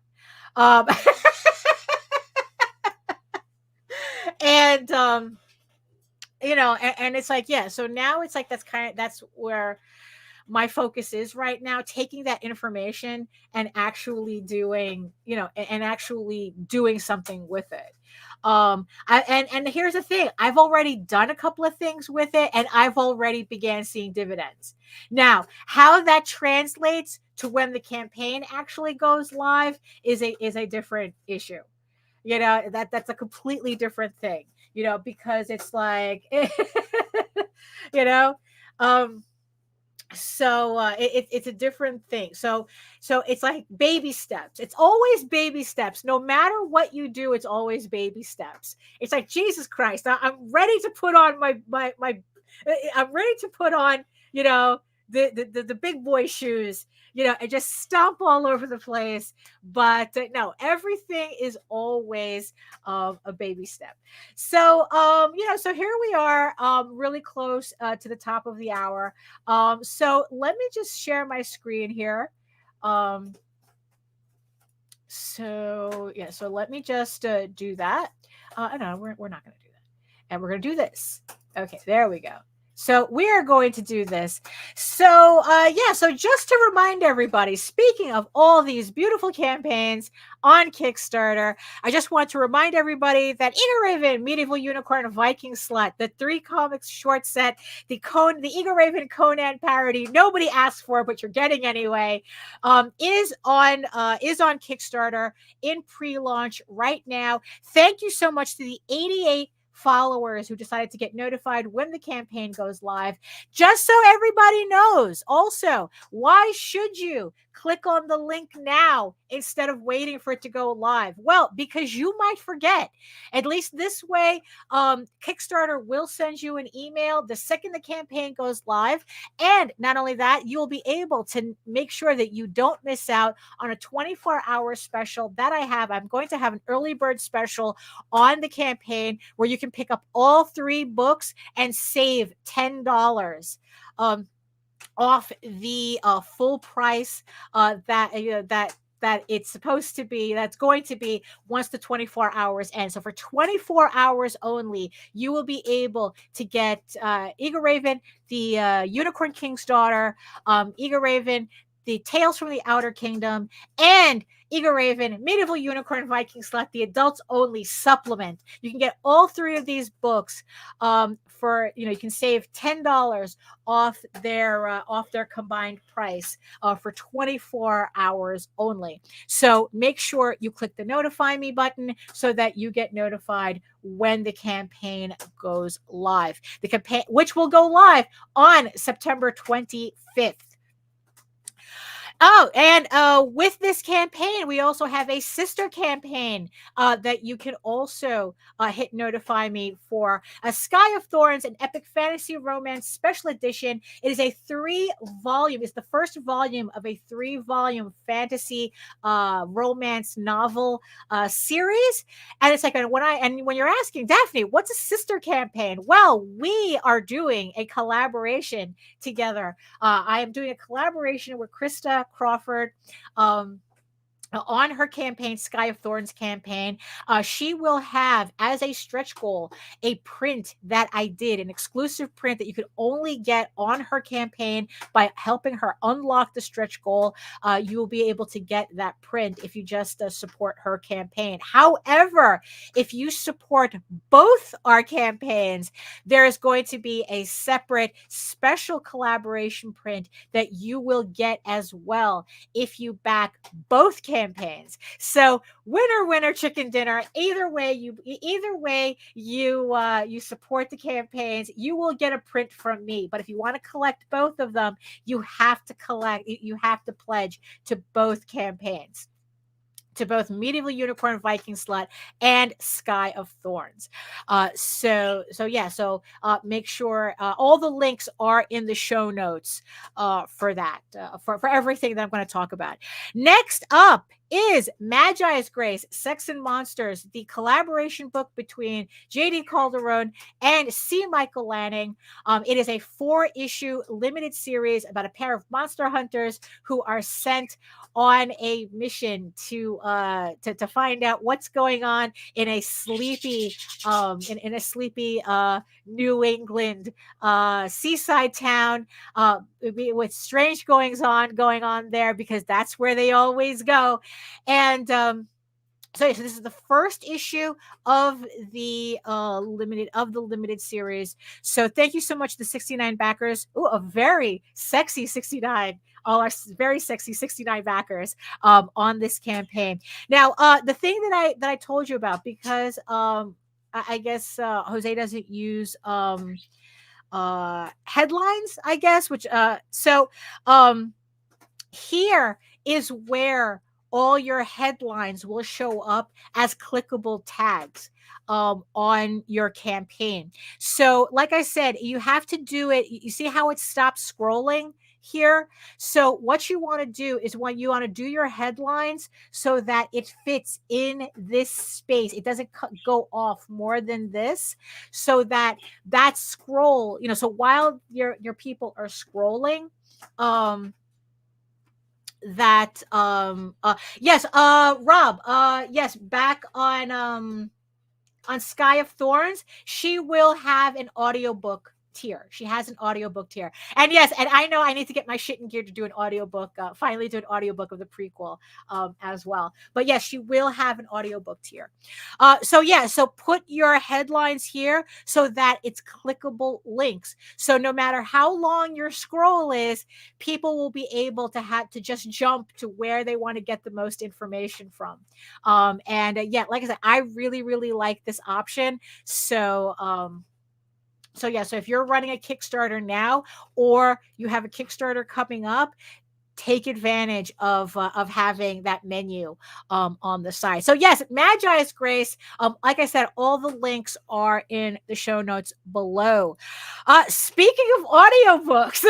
And and it's like, yeah, so now it's like that's where my focus is right now, taking that information and actually doing, something with it. And here's the thing, I've already done a couple of things with it, and I've already began seeing dividends. Now, how that translates to when the campaign actually goes live is a different issue. That's a completely different thing, because it's like, you know, so it's a different thing. So it's like baby steps. It's always baby steps. No matter what you do, it's always baby steps. It's like, Jesus Christ, I'm ready to put on my I'm ready to put on, the big boy shoes, and just stomp all over the place. But no, everything is always a baby step. So so here we are, really close to the top of the hour. So let me just share my screen here. So yeah, so let me just do that. No, we're not going to do that, and we're going to do this. Okay, there we go. So we are going to do this. So yeah, so just to remind everybody, speaking of all these beautiful campaigns on Kickstarter, I just want to remind everybody that Eager Raven, Medieval Unicorn, Viking Slut, the 3 comics short set, the Eager Raven Conan parody, nobody asked for, but you're getting anyway, is on Kickstarter in pre-launch right now. Thank you so much to the 88 followers who decided to get notified when the campaign goes live. Just so everybody knows, also, why should you click on the link now instead of waiting for it to go live? Well, because you might forget. At least this way, Kickstarter will send you an email the second the campaign goes live. And not only that, you'll be able to make sure that you don't miss out on a 24-hour special that I have. I'm going to have an early bird special on the campaign where you can pick up all 3 books and save $10 off the full price that it's supposed to be, that's going to be once the 24 hours end. So for 24 hours only, you will be able to get Eager Raven, the Unicorn King's Daughter, Eager Raven, the Tales from the Outer Kingdom, and Eager Raven, Medieval Unicorn, Viking Slut, the adults only supplement. You can get all 3 of these books for, you can save $10 off their combined price for 24 hours only. So make sure you click the notify me button so that you get notified when the campaign goes live. The campaign, which will go live on September 25th. Oh, and with this campaign, we also have a sister campaign that you can also hit notify me for. A Sky of Thorns, an epic fantasy romance special edition. It is a 3-volume. It's the first volume of a 3-volume fantasy romance novel series. And it's like when you're asking, Daphne, what's a sister campaign? Well, we are doing a collaboration together. I am doing a collaboration with Krista Crawford on her campaign, Sky of Thorns campaign. She will have as a stretch goal a print that I did, an exclusive print that you could only get on her campaign by helping her unlock the stretch goal. You will be able to get that print if you just support her campaign. However, if you support both our campaigns, there is going to be a separate special collaboration print that you will get as well if you back both campaigns. So winner, chicken dinner. Either way you support the campaigns, you will get a print from me. But if you want to collect both of them, you have to pledge to both campaigns, to both Medieval Unicorn, Viking Slut, and Sky of Thorns. So make sure all the links are in the show notes for that, for everything that I'm going to talk about. Next up is Magi's Grace, Sex and Monsters, the collaboration book between J.D. Calderon and C. Michael Lanning. It is a 4-issue limited series about a pair of monster hunters who are sent on a mission to find out what's going on in a sleepy New England seaside town with strange goings on there, because that's where they always go. And so this is the first issue of the limited series. So thank you so much to the 69 backers. Ooh, a very sexy 69. All our very sexy 69 backers on this campaign. Now, the thing that I told you about, because I guess Jose doesn't use headlines, I guess, which here is where all your headlines will show up as clickable tags on your campaign. So like I said, you have to do it. You see how it stops scrolling here? So what you want to do is when you want to do your headlines so that it fits in this space, it doesn't go off more than this, so that scroll, so while your people are scrolling, that yes, Rob, yes, back on Sky of Thorns, she will have an audiobook tier. She has an audiobook tier. And yes, and I know I need to get my shit in gear to do an audiobook, finally do an audiobook of the prequel as well. But yes, she will have an audiobook tier. So yeah, so put your headlines here so that it's clickable links. So no matter how long your scroll is, people will be able to have to just jump to where they want to get the most information from. And yeah, like I said, I really, really like this option. So yeah, so if you're running a Kickstarter now, or you have a Kickstarter coming up, take advantage of having that menu on the side. So yes, Magi's Grace. Like I said, all the links are in the show notes below. Speaking of audiobooks.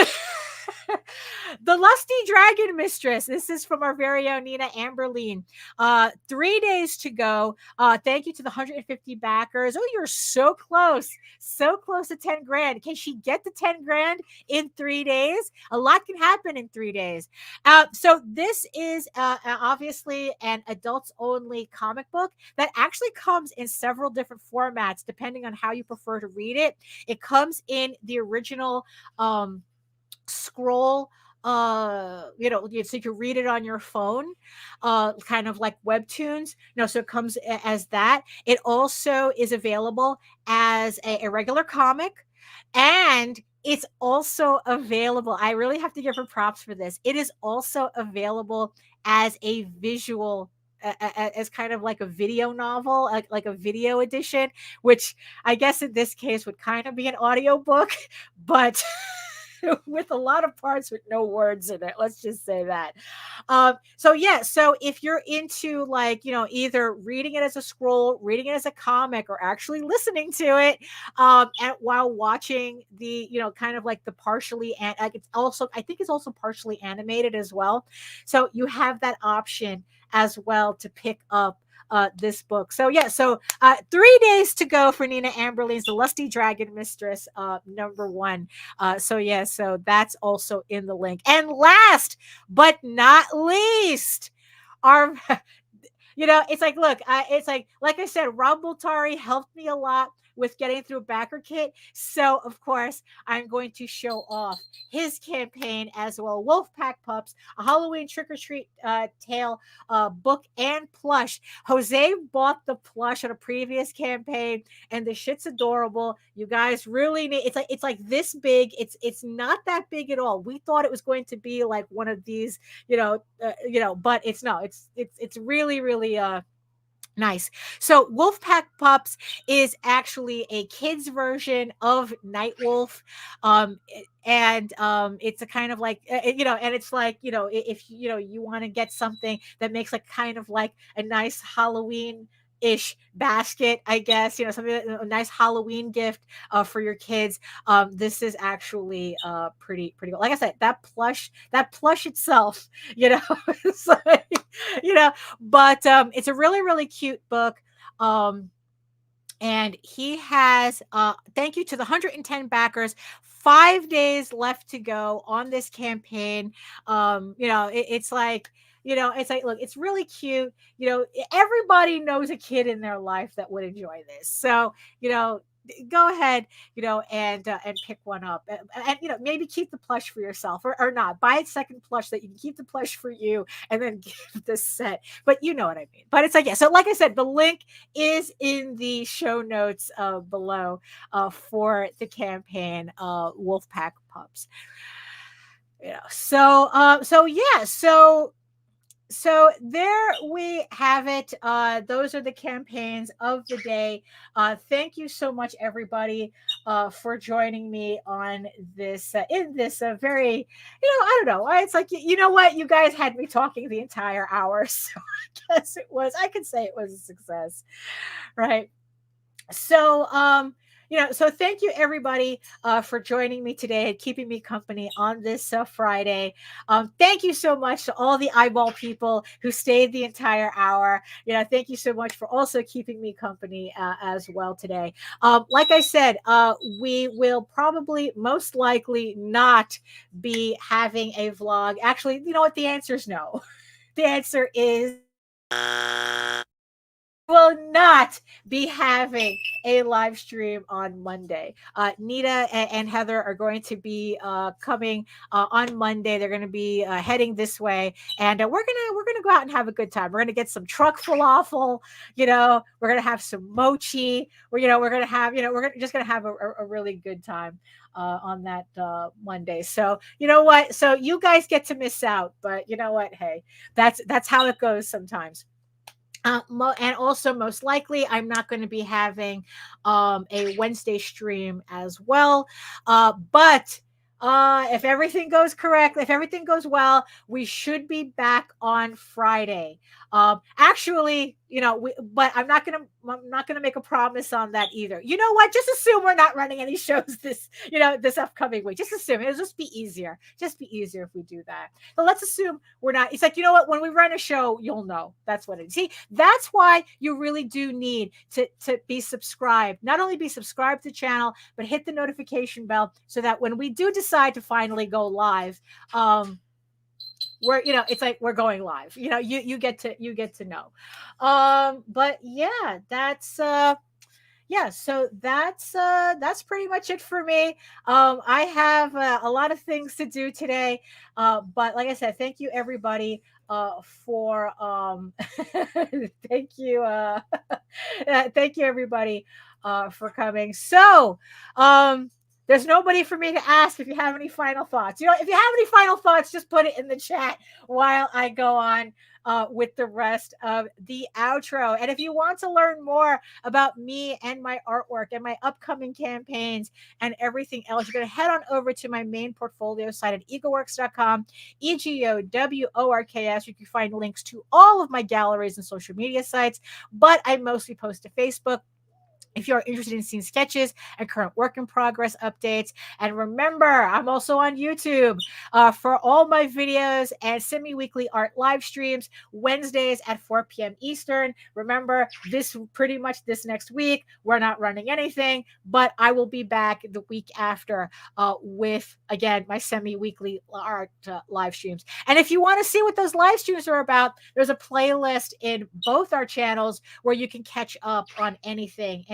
The Lusty Dragon Mistress. This is from our very own Nina Aberlein. 3 days to go. Thank you to the 150 backers. Oh, you're so close to 10 grand. Can she get the 10 grand in 3 days? A lot can happen in 3 days. So this is obviously an adults only comic book that actually comes in several different formats depending on how you prefer to read it. It comes in the original scroll, so you can read it on your phone, kind of like webtoons. So it comes as that. It also is available as a regular comic, and it's also available. I really have to give her props for this. It is also available as a visual, as kind of like a video novel, like a video edition, which I guess in this case would kind of be an audiobook, but with a lot of parts with no words in it. Let's just say that. So yeah, so if you're into either reading it as a scroll, reading it as a comic, or actually listening to it, and while watching the, kind of like the partially, and it's also, I think it's also partially animated as well. So you have that option as well to pick up this book. So yeah, so 3 days to go for Nina Aberlein's The Lusty Dragon Mistress, #1. So yeah, so that's also in the link. And last but not least, our it's like, look, it's like I said, Rob Bultari helped me a lot with getting through Backer Kit. So, of course, I'm going to show off his campaign as well. Wolfpack Pups, a Halloween trick-or-treat tale book and plush. Jose bought the plush on a previous campaign, and the shit's adorable. You guys really need, it's like this big. It's not that big at all. We thought it was going to be like one of these, but it's no, it's really, really nice. So Wolfpack Pups is actually a kids version of Nightwolf. And it's a kind of like, and it's like, if you want to get something that makes like kind of like a nice Halloween ish basket, I guess, something, a nice Halloween gift for your kids. This is actually pretty good. Like I said, that plush itself, it's like, but it's a really, really cute book. And he has, thank you to the 110 backers, 5 days left to go on this campaign. It's like, look, it's really cute. Everybody knows a kid in their life that would enjoy this. So, go ahead, and pick one up, and maybe keep the plush for yourself, or not. Buy a second plush that you can keep the plush for you, and then give the set. But you know what I mean. But it's like, yeah. So like I said, the link is in the show notes below for the campaign, Wolfpack Pups. So yeah, so there we have it. Those are the campaigns of the day. Thank you so much, everybody, for joining me on this, in this very, I don't know. It's like, you know what? You guys had me talking the entire hour. So I guess I could say it was a success. Right. So, so thank you everybody for joining me today and keeping me company on this Friday. Thank you so much to all the eyeball people who stayed the entire hour. Thank you so much for also keeping me company as well today. Like I said, we will probably most likely not be having a vlog. Actually, you know what? The answer is no. The answer is will not be having a live stream on Monday. Nita and Heather are going to be coming on Monday. They're going to be heading this way, and we're gonna go out and have a good time. We're gonna get some truck falafel. We're gonna have some mochi. We're gonna have just gonna have a really good time on that Monday. So you know what? So you guys get to miss out, but you know what? Hey, that's how it goes sometimes. And also, most likely, I'm not going to be having a Wednesday stream as well. But if everything goes correct, if everything goes well, we should be back on Friday. Actually, but I'm not gonna make a promise on that either. You know what? Just assume we're not running any shows this upcoming week. Just assume it'll just be easier. Just be easier if we do that. But let's assume we're not. It's like, you know what? When we run a show, you'll know. That's what it is. See, that's why you really do need to be subscribed. Not only be subscribed to the channel, but hit the notification bell so that when we do decide to finally go live, it's like we're going live. You get to know. But yeah, that's so that's pretty much it for me. I have a lot of things to do today, but like I said, thank you everybody for thank you thank you everybody for coming. So there's nobody for me to ask if you have any final thoughts. If you have any final thoughts, just put it in the chat while I go on with the rest of the outro. And if you want to learn more about me and my artwork and my upcoming campaigns and everything else, you're going to head on over to my main portfolio site at egoworks.com, EGOWORKS. You can find links to all of my galleries and social media sites, but I mostly post to Facebook if you're interested in seeing sketches and current work in progress updates. And remember, I'm also on YouTube for all my videos and semi-weekly art live streams, Wednesdays at 4 p.m. Eastern. Remember, pretty much this next week, we're not running anything, but I will be back the week after with, again, my semi-weekly art live streams. And if you want to see what those live streams are about, there's a playlist in both our channels where you can catch up on any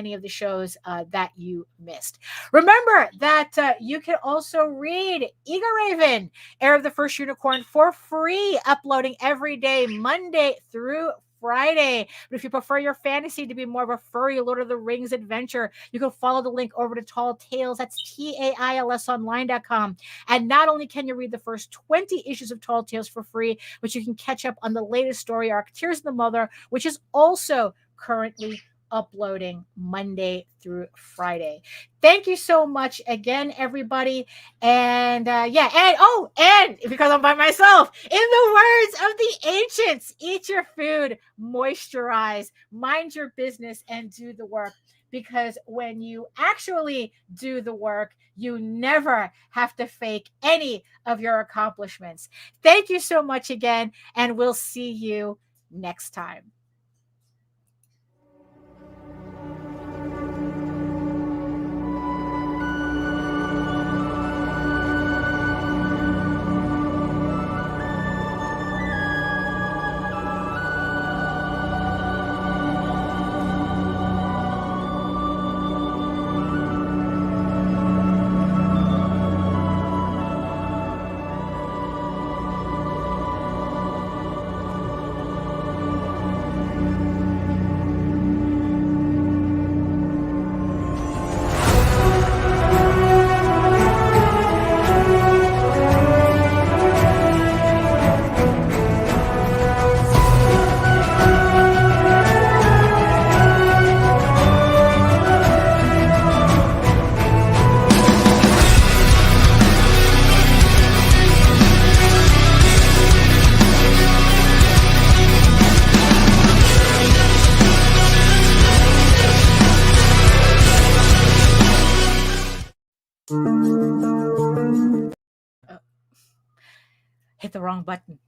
of the shows that you missed. Remember that you can also read Ego Raven, Heir of the First Unicorn, for free, uploading every day, Monday through Friday. But if you prefer your fantasy to be more of a furry Lord of the Rings adventure, you can follow the link over to Tall Tales. That's TAILSonline.com. And not only can you read the first 20 issues of Tall Tales for free, but you can catch up on the latest story arc, Tears of the Mother, which is also currently uploading Monday through Friday. Thank you so much again, everybody. And because I'm by myself, in the words of the ancients, eat your food, moisturize, mind your business, and do the work. Because when you actually do the work, you never have to fake any of your accomplishments. Thank you so much again, and we'll see you next time. hit the wrong button.